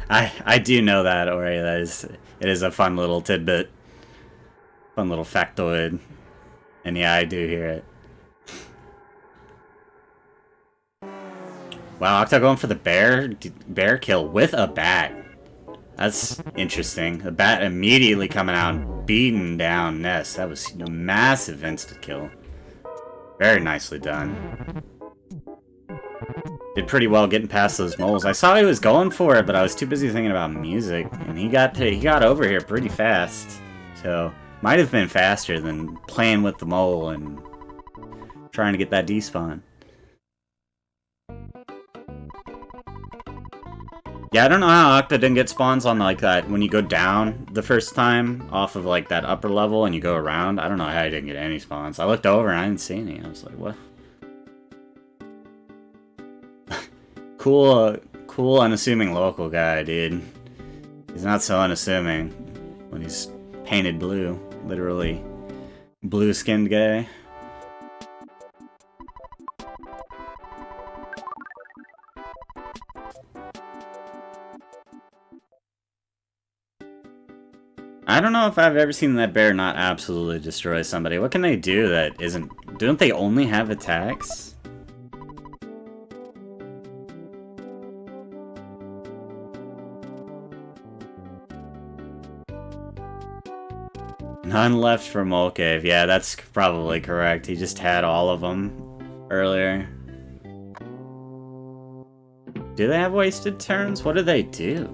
A: I do know that, Ori. It is a fun little tidbit. Fun little factoid. And yeah, I do hear it. Wow, Octo going for the bear kill with a bat. That's interesting. The bat immediately coming out and beating down Ness. That was a massive insta-kill. Very nicely done. Did pretty well getting past those moles. I saw he was going for it, but I was too busy thinking about music. And he got over here pretty fast. So... might have been faster than playing with the mole and trying to get that despawn. Yeah, I don't know how Octa didn't get spawns on like that when you go down the first time off of like that upper level and you go around. I don't know how he didn't get any spawns. I looked over and I didn't see any. I was like, what? Cool unassuming local guy, dude. He's not so unassuming when he's painted blue. Literally blue-skinned guy. I don't know if I've ever seen that bear not absolutely destroy somebody. What can they do that isn't... don't they only have attacks? None left for Mole Cave. Yeah, that's probably correct. He just had all of them earlier. Do they have wasted turns? What do they do?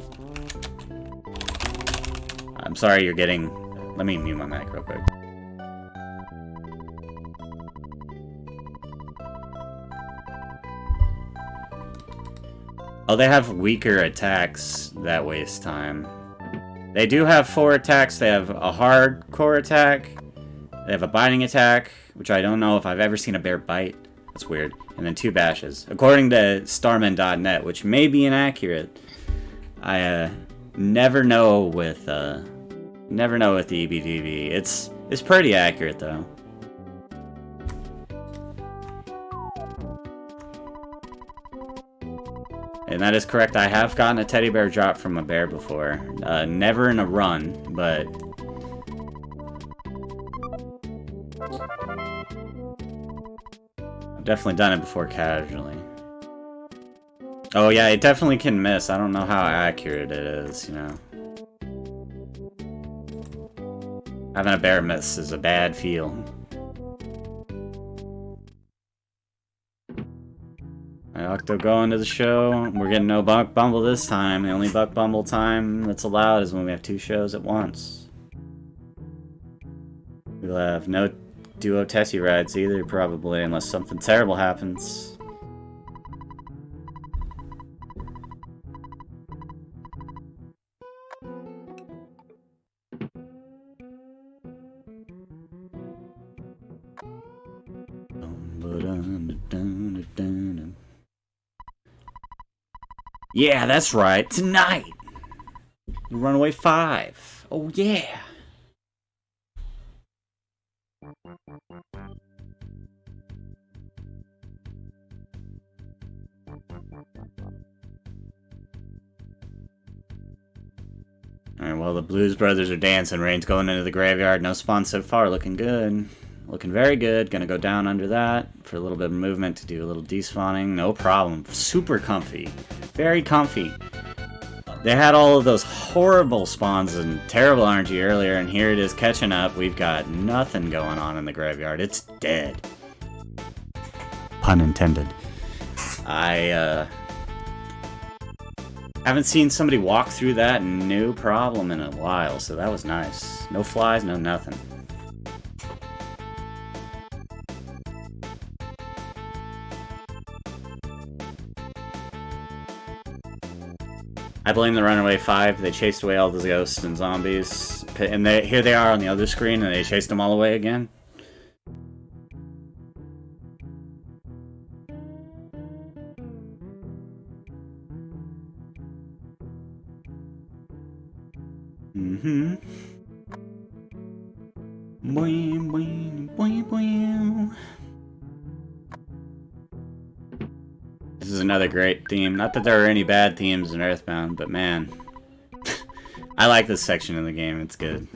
A: I'm sorry you're getting... Let me mute my mic real quick. Oh, they have weaker attacks that waste time. They do have 4 attacks. They have a hardcore attack. They have a biting attack, which I don't know if I've ever seen a bear bite. That's weird. And then 2 bashes. According to Starman.net, which may be inaccurate. I never know with the EBDB. It's pretty accurate though. And that is correct. I have gotten a teddy bear drop from a bear before. Never in a run, but... I've definitely done it before casually. Oh yeah, it definitely can miss. I don't know how accurate it is, you know. Having a bear miss is a bad feel. Octo going to the show. We're getting no Buck Bumble this time. The only Buck Bumble time that's allowed is when we have 2 shows at once. We'll have no duo Tessie rides either, probably, unless something terrible happens. Yeah, that's right. Tonight! Runaway 5. Oh, yeah! Alright, well, the Blues Brothers are dancing. Rain's going into the graveyard. No spawn so far. Looking good. Looking very good. Gonna go down under that for a little bit of movement to do a little despawning. No problem. Super comfy. Very comfy. They had all of those horrible spawns and terrible RNG earlier, and here it is catching up. We've got nothing going on in the graveyard. It's dead. Pun intended. I haven't seen somebody walk through that no problem in a while, so that was nice. No flies, no nothing. I blame the Runaway 5. They chased away all the ghosts and zombies. And here they are on the other screen, and they chased them all away again. Mm-hmm. Boing, boing, boing, boing. This is another great theme. Not that there are any bad themes in Earthbound, but man. I like this section of the game, it's good.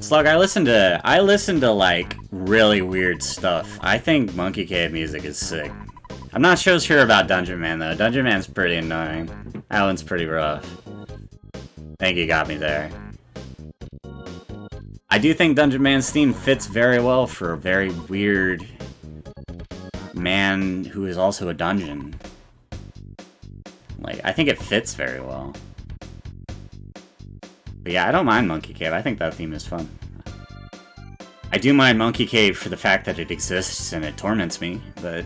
A: Slug, I listen to like really weird stuff. I think Monkey Cave music is sick. I'm not so sure about Dungeon Man though. Dungeon Man's pretty annoying. That one's pretty rough. I think you got me there. I do think Dungeon Man's theme fits very well for a very weird man who is also a dungeon. Like, I think it fits very well. But yeah, I don't mind Monkey Cave. I think that theme is fun. I do mind Monkey Cave for the fact that it exists and it torments me, but...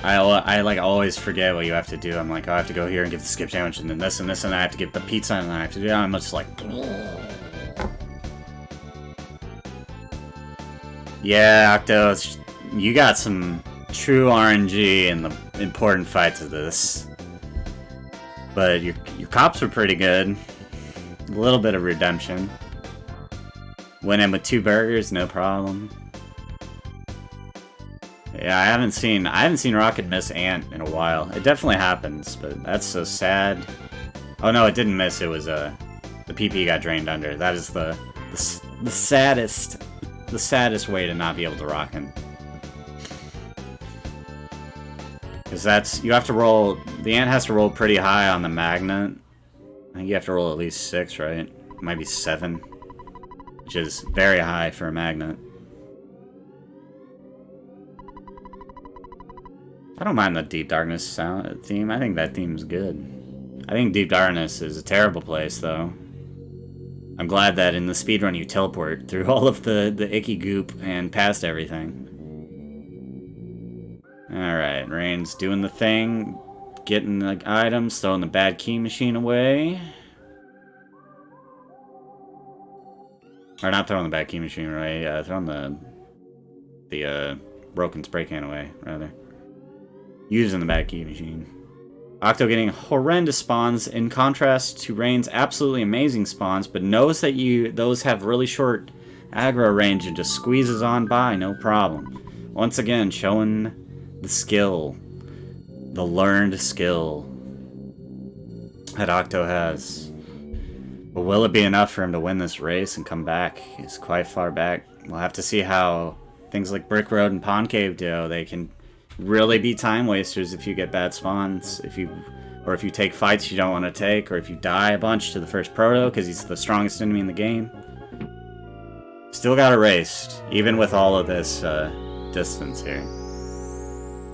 A: I like always forget what you have to do. I'm like, oh, I have to go here and get the skip sandwich, and then this and this, and I have to get the pizza, and I have to do that. I'm just like... Yeah, Octo, you got some true RNG in the important fights of this. But your cops were pretty good. A little bit of redemption. Went in with 2 burgers, no problem. Yeah, I haven't seen Rocket miss Ant in a while. It definitely happens, but that's so sad. Oh no, it didn't miss. It was the PP got drained under. That is the saddest the saddest way to not be able to rock him. Because that's, you have to roll, the ant has to roll pretty high on the magnet. I think you have to roll at least 6, right? It might be 7. Which is very high for a magnet. I don't mind the Deep Darkness sound theme. I think that theme's good. I think Deep Darkness is a terrible place, though. I'm glad that in the speedrun you teleport through all of the icky goop and past everything. Alright, Rain's doing the thing. Getting the items, throwing the bad key machine away. Or not throwing the bad key machine away, throwing the broken spray can away, rather. Using the bad key machine. Octo getting horrendous spawns in contrast to Rain's absolutely amazing spawns, but knows that those have really short aggro range and just squeezes on by, no problem. Once again, showing the skill. The learned skill that Octo has. But will it be enough for him to win this race and come back? He's quite far back. We'll have to see how things like Brick Road and Pond Cave do. They can really be time wasters if you get bad spawns, if you take fights you don't want to take, or if you die a bunch to the first proto because he's the strongest enemy in the game. Still got erased, even with all of this distance here.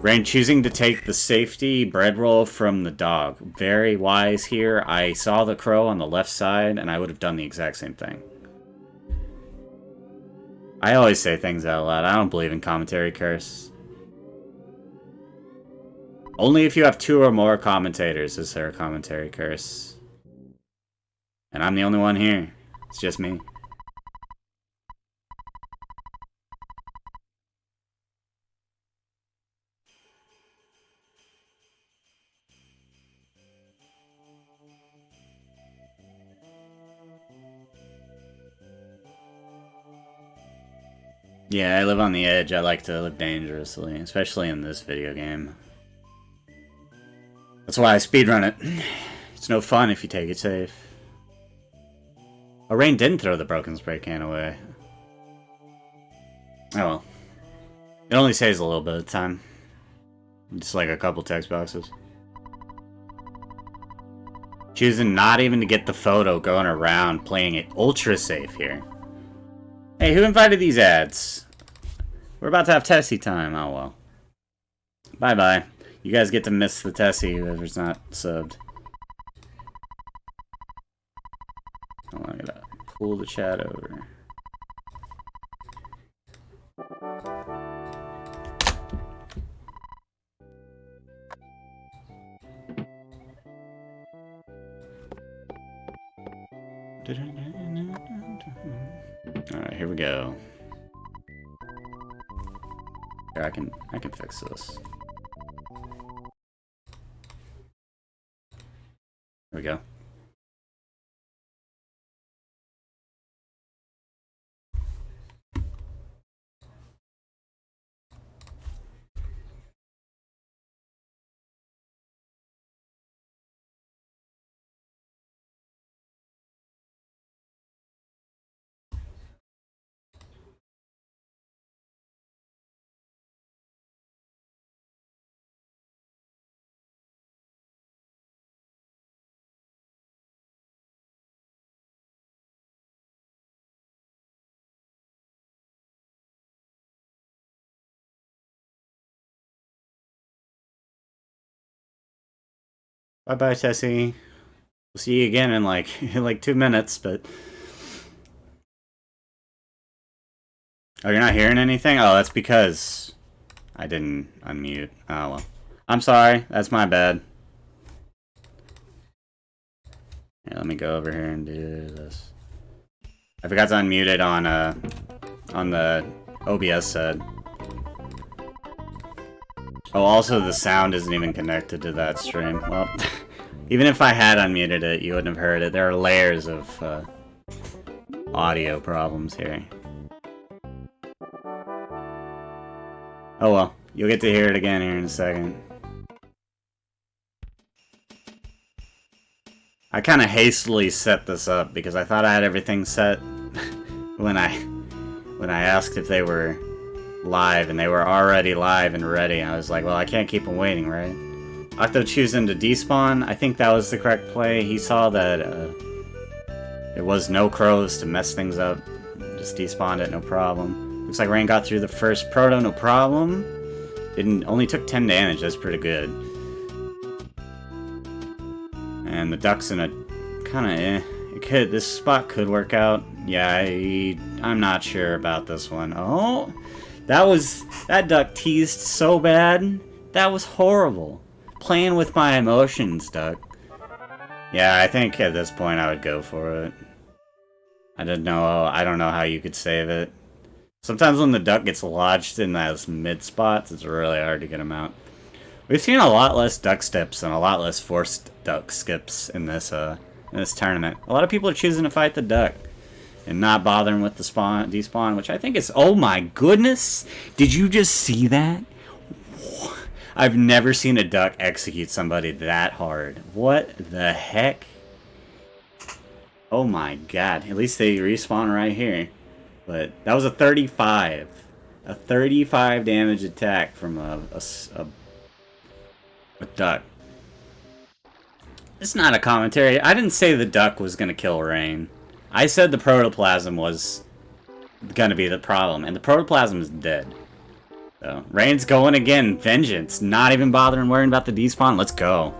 A: Rain choosing to take the safety bread roll from the dog. Very wise here. I saw the crow on the left side, and I would have done the exact same thing. I always say things out loud. I don't believe in commentary curse. Only if you have 2 or more commentators is there a commentary curse. And I'm the only one here. It's just me. Yeah, I live on the edge. I like to live dangerously, especially in this video game. That's why I speedrun it. It's no fun if you take it safe. Oh, Rain didn't throw the broken spray can away. Oh well. It only saves a little bit of time. Just like a couple text boxes. Choosing not even to get the photo going around, playing it ultra safe here. Hey, who invited these ads? We're about to have Tessie time. Oh well. Bye-bye. You guys get to miss the Tessie, whoever's not subbed. Oh, I gotta pull the chat over. Alright, here we go. Here, I can fix this. Here we go. Bye-bye, Tessie. We'll see you again in like 2 minutes, but... Oh, you're not hearing anything? Oh, that's because I didn't unmute. Oh, well. I'm sorry. That's my bad. Here, let me go over here and do this. I forgot to unmute it on the OBS set. Oh, also the sound isn't even connected to that stream. Well, even if I had unmuted it, you wouldn't have heard it. There are layers of audio problems here. Oh well, you'll get to hear it again here in a second. I kind of hastily set this up because I thought I had everything set when I when I asked if they were live, and they were already live and ready. I was like, well, I can't keep them waiting, right? Octo choosing to despawn. I think that was the correct play. He saw that there was no crows to mess things up. Just despawned it, no problem. Looks like Rain got through the first proto, no problem. Only took 10 damage, that's pretty good. And the duck's in a kind of this spot could work out. Yeah, I'm not sure about this one. Oh, that duck teased so bad. That was horrible. Playing with my emotions, duck. Yeah, I think at this point I would go for it. I don't know how you could save it. Sometimes when the duck gets lodged in those mid spots, it's really hard to get him out. We've seen a lot less duck steps and a lot less forced duck skips in this tournament. A lot of people are choosing to fight the duck and not bothering with the despawn, which I think is... Oh my goodness! Did you just see that? I've never seen a duck execute somebody that hard. What the heck? Oh my god. At least they respawn right here. But that was a 35. A 35 damage attack from a duck. It's not a commentary. I didn't say the duck was going to kill Rain. I said the protoplasm was going to be the problem. And the protoplasm is dead. So, Rain's going again. Vengeance. Not even bothering worrying about the despawn. Let's go.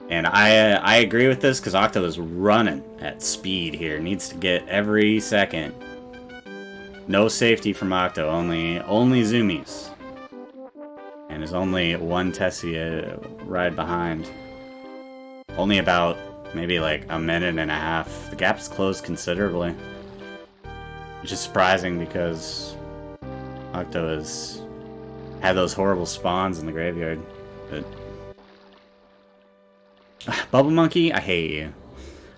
A: And I agree with this because Octo is running at speed here. Needs to get every second. No safety from Octo. Only zoomies. And there's only one Tessie right behind. Only about maybe like a minute and a half. The gap's closed considerably. Which is surprising because Octo has had those horrible spawns in the graveyard. But Bubble Monkey, I hate you.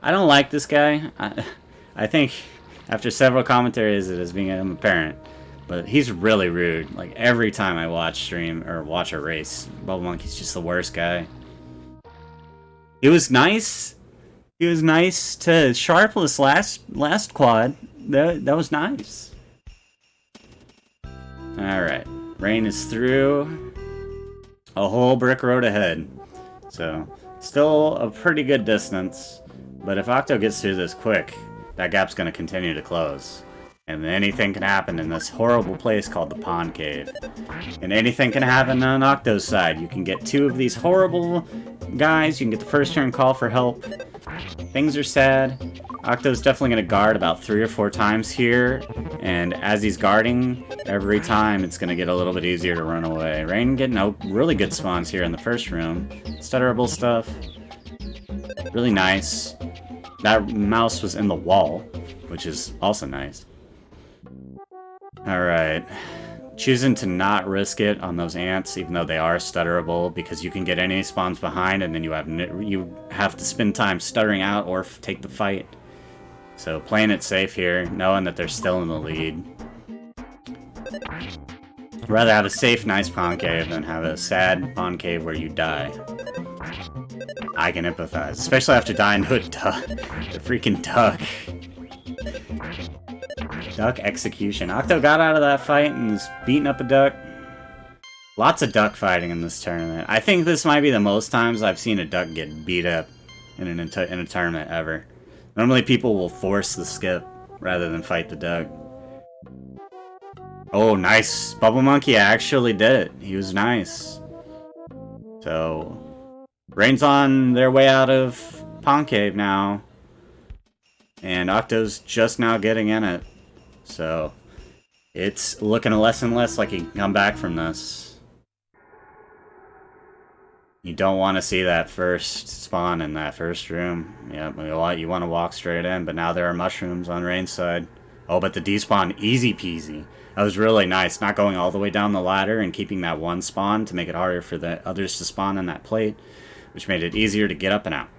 A: I don't like this guy. I think after several commentaries it is becoming apparent. But he's really rude. Like every time I watch a race, Bubble Monkey's just the worst guy. It was nice. It was nice to Sharpless last quad. That was nice. Alright. Rain is through. A whole brick road ahead. So, still a pretty good distance. But if Octo gets through this quick, that gap's going to continue to close. And anything can happen in this horrible place called the Pond Cave. And anything can happen on Octo's side. You can get two of these horrible guys. You can get the first turn call for help. Things are sad. Octo's definitely going to guard about 3 or 4 times here. And as he's guarding, every time it's going to get a little bit easier to run away. Rain getting really good spawns here in the first room. Stutterable stuff. Really nice. That mouse was in the wall, which is also nice. Alright. Choosing to not risk it on those ants, even though they are stutterable, because you can get any spawns behind, and then you have to spend time stuttering out or take the fight. So playing it safe here, knowing that they're still in the lead. I'd rather have a safe, nice Pond Cave than have a sad Pond Cave where you die. I can empathize, especially after dying to a duck. The freaking duck. Duck execution. Octo got out of that fight and is beating up a duck. Lots of duck fighting in this tournament. I think this might be the most times I've seen a duck get beat up in a tournament ever. Normally people will force the skip rather than fight the duck. Oh, nice. Bubble Monkey actually did it. He was nice. So, Rain's on their way out of Pond Cave now. And Octo's just now getting in it. So, it's looking less and less like he can come back from this. You don't want to see that first spawn in that first room. Yeah, you want to walk straight in, but now there are mushrooms on Rain's side. Oh, but the despawn, easy peasy. That was really nice, not going all the way down the ladder and keeping that one spawn to make it harder for the others to spawn in that plate, which made it easier to get up and out.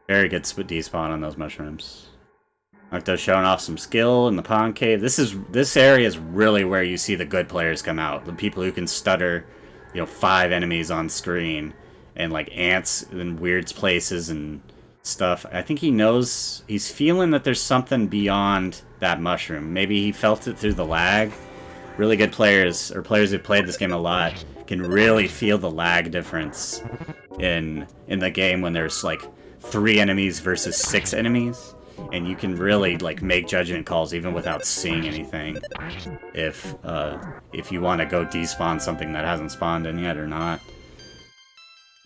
A: Very good despawn on those mushrooms. Octo showing off some skill in the Pond Cave. This area is really where you see the good players come out. The people who can stutter, 5 enemies on screen, and like ants in weird places and stuff. I think he knows, he's feeling that there's something beyond that mushroom. Maybe he felt it through the lag. Really good players, or players who've played this game a lot, can really feel the lag difference in the game when there's like 3 enemies versus 6 enemies, and you can really like make judgment calls even without seeing anything if you want to go despawn something that hasn't spawned in yet or not.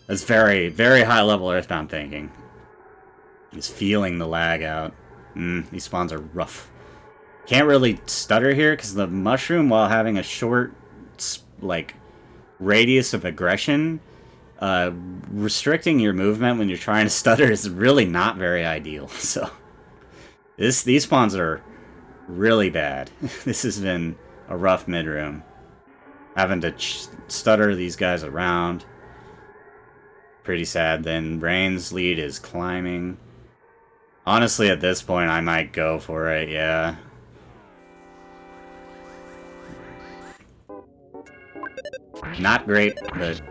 A: That's very, very high level Earthbound thinking. Just feeling the lag out. These spawns are rough. Can't really stutter here because the mushroom, while having a short like radius of aggression, restricting your movement when you're trying to stutter is really not very ideal. So these spawns are really bad. This has been a rough mid-room. Having to stutter these guys around. Pretty sad. Then Rain's lead is climbing. Honestly, at this point, I might go for it, yeah. Not great, but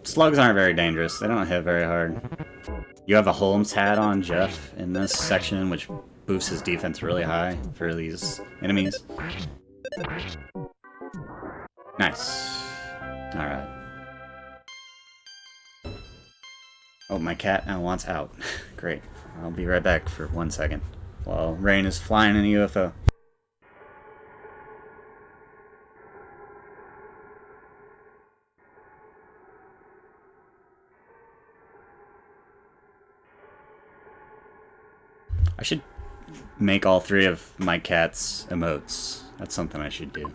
A: slugs aren't very dangerous. They don't hit very hard. You have a Holmes hat on Jeff in this section, which boosts his defense really high for these enemies. Nice. Alright. Oh, my cat now wants out. Great. I'll be right back for 1 second while Rain is flying in a UFO. I should make all 3 of my cats emotes. That's something I should do.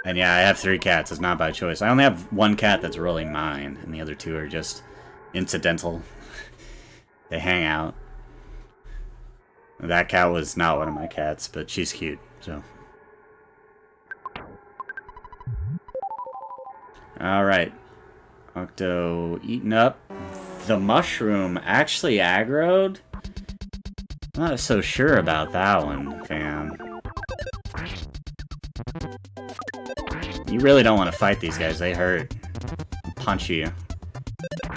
A: And yeah, I have 3 cats. It's not by choice. I only have 1 cat that's really mine, and the other 2 are just incidental. They hang out. That cat was not one of my cats, but she's cute, so. Alright. Octo eaten up. The mushroom actually aggroed? I'm not so sure about that one, fam. You really don't want to fight these guys. They hurt. Punch you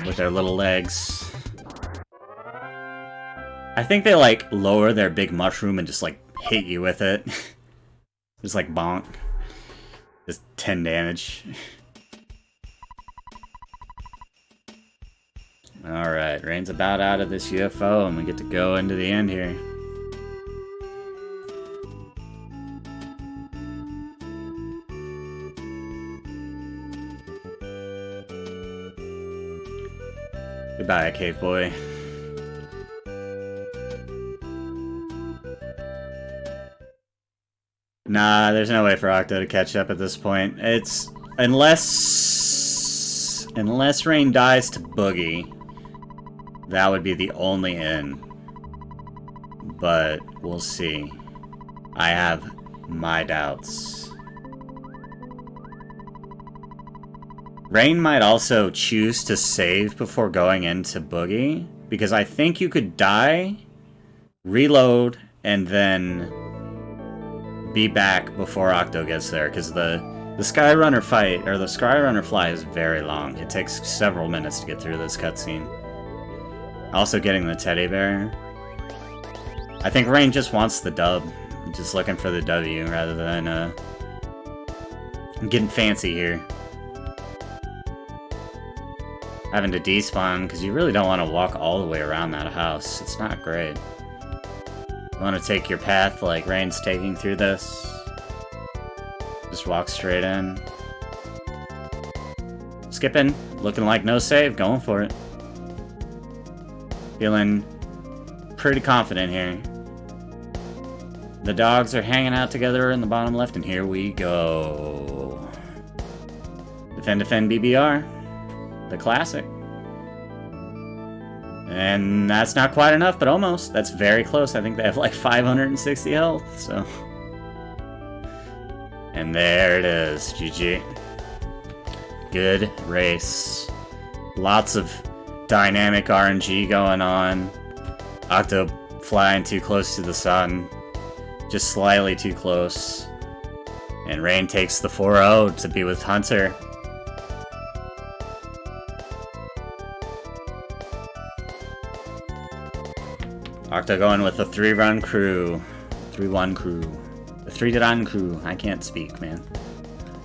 A: with their little legs. I think they, like, lower their big mushroom and just, like, hit you with it. Just, like, bonk. Just 10 damage. Alright, Rain's about out of this UFO, and we get to go into the end here. Goodbye, cave boy. Nah, there's no way for Octo to catch up at this point. It's... Unless Rain dies to Boogey, that would be the only in. But we'll see. I have my doubts. Rain might also choose to save before going into Boogey, because I think you could die, reload, and then be back before Octo gets there, because the Skyrunner fight, or the Skyrunner fly, is very long. It takes several minutes to get through this cutscene. Also getting the teddy bear. I think Rain just wants the dub. Just looking for the W rather than getting fancy here. Having to despawn, because you really don't want to walk all the way around that house. It's not great. You want to take your path like Rain's taking through this. Just walk straight in. Skipping. Looking like no save. Going for it. Feeling pretty confident here. The dogs are hanging out together in the bottom left, and here we go. Defend, defend, BBR. The classic. And that's not quite enough, but almost. That's very close. I think they have like 560 health, so. And there it is. GG. Good race. Lots of dynamic RNG going on. Octo flying too close to the sun. Just slightly too close. And Rain takes the 4-0 to be with Hunter. Octo going with a 3-run crew. 3-1 crew. The 3-1 crew. I can't speak, man.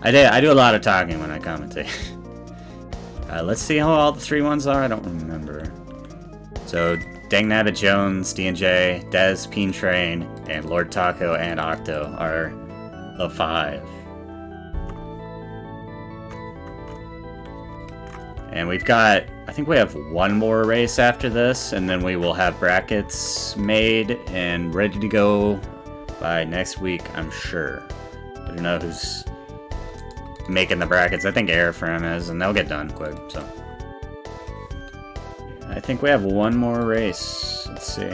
A: I do a lot of talking when I commentate. Let's see how all the 3-1s are. I don't remember. So, Dangnabbit Jones, D&J, Dez, Peen Train, and Lord Taco and Octo are the 5. And we've got, I think we have one more race after this, and then we will have brackets made and ready to go by next week, I'm sure. I don't know who's making the brackets. I think Airframe is, and they'll get done quick, so. I think we have one more race. Let's see.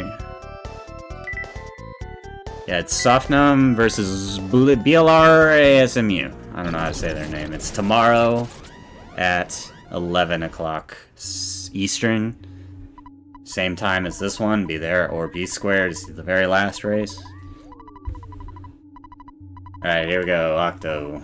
A: Yeah, it's Softnum versus BLR ASMU. I don't know how to say their name. It's tomorrow at 11 o'clock Eastern. Same time as this one. Be there or be square to see the very last race. Alright, here we go. Octo.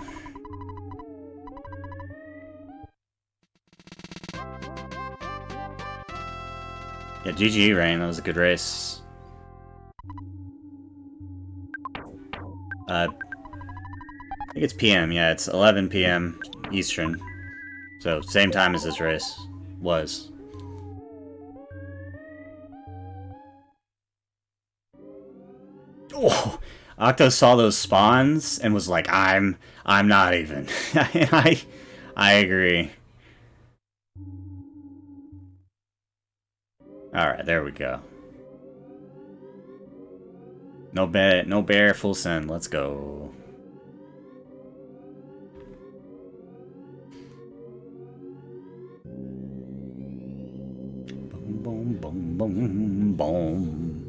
A: Yeah, GG, Rain. That was a good race. I think it's PM. Yeah, it's 11 PM Eastern. So, same time as this race was. Oh, Octo saw those spawns and was like, I'm not even. I agree. Alright, there we go. No bear, full send. Let's go. Boom, boom, boom, boom.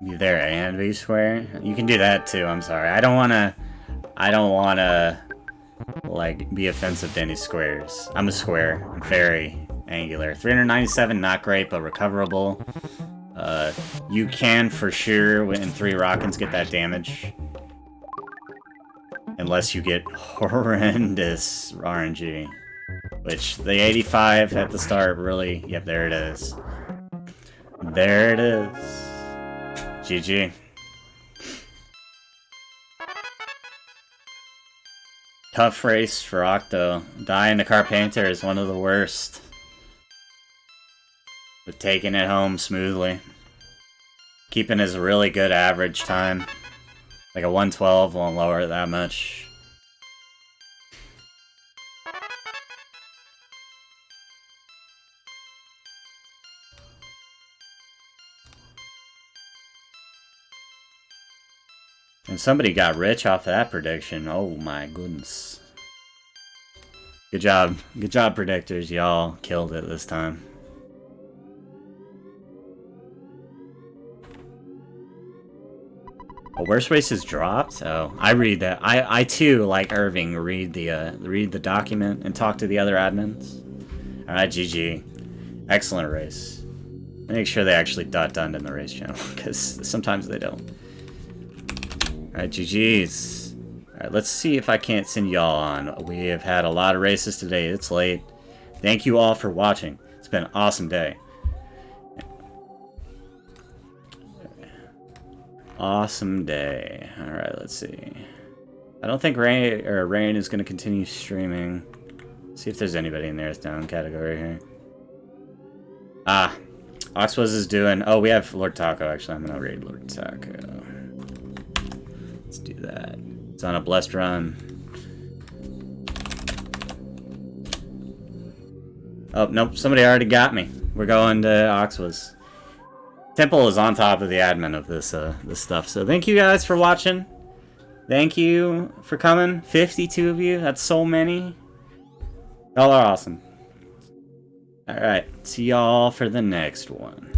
A: Be there and be square? You can do that too, I'm sorry. I don't wanna, like, be offensive to any squares. I'm a square. I'm very angular. 397, not great, but recoverable. You can, for sure, in 3 rockets, get that damage. Unless you get horrendous RNG. Which, the 85 at the start really... Yep, there it is. There it is. GG. Tough race for Octo. Dying to Carpenter is one of the worst. But taking it home smoothly. Keeping his really good average time. Like a 112 won't lower it that much. And somebody got rich off that prediction. Oh my goodness. Good job. Good job, predictors. Y'all killed it this time. Oh, worst races dropped? Oh, I read that. I too, like Irving, read the document and talk to the other admins. Alright, GG. Excellent race. Make sure they actually done in the race channel, because sometimes they don't. Alright, GG's. Alright, let's see if I can't send y'all on. We have had a lot of races today. It's late. Thank you all for watching. It's been an awesome day. Awesome day. Alright, let's see. I don't think Rain is going to continue streaming. Let's see if there's anybody in there that's down category here. Ah, Oxwaz is doing... Oh, we have Lord Taco, actually. I'm going to raid Lord Taco. Let's do that. It's on a blessed run. Oh, nope. Somebody already got me. We're going to Oxwaz. Temple is on top of the admin of this stuff. So thank you guys for watching. Thank you for coming. 52 of you. That's so many. Y'all are awesome. Alright. See y'all for the next one.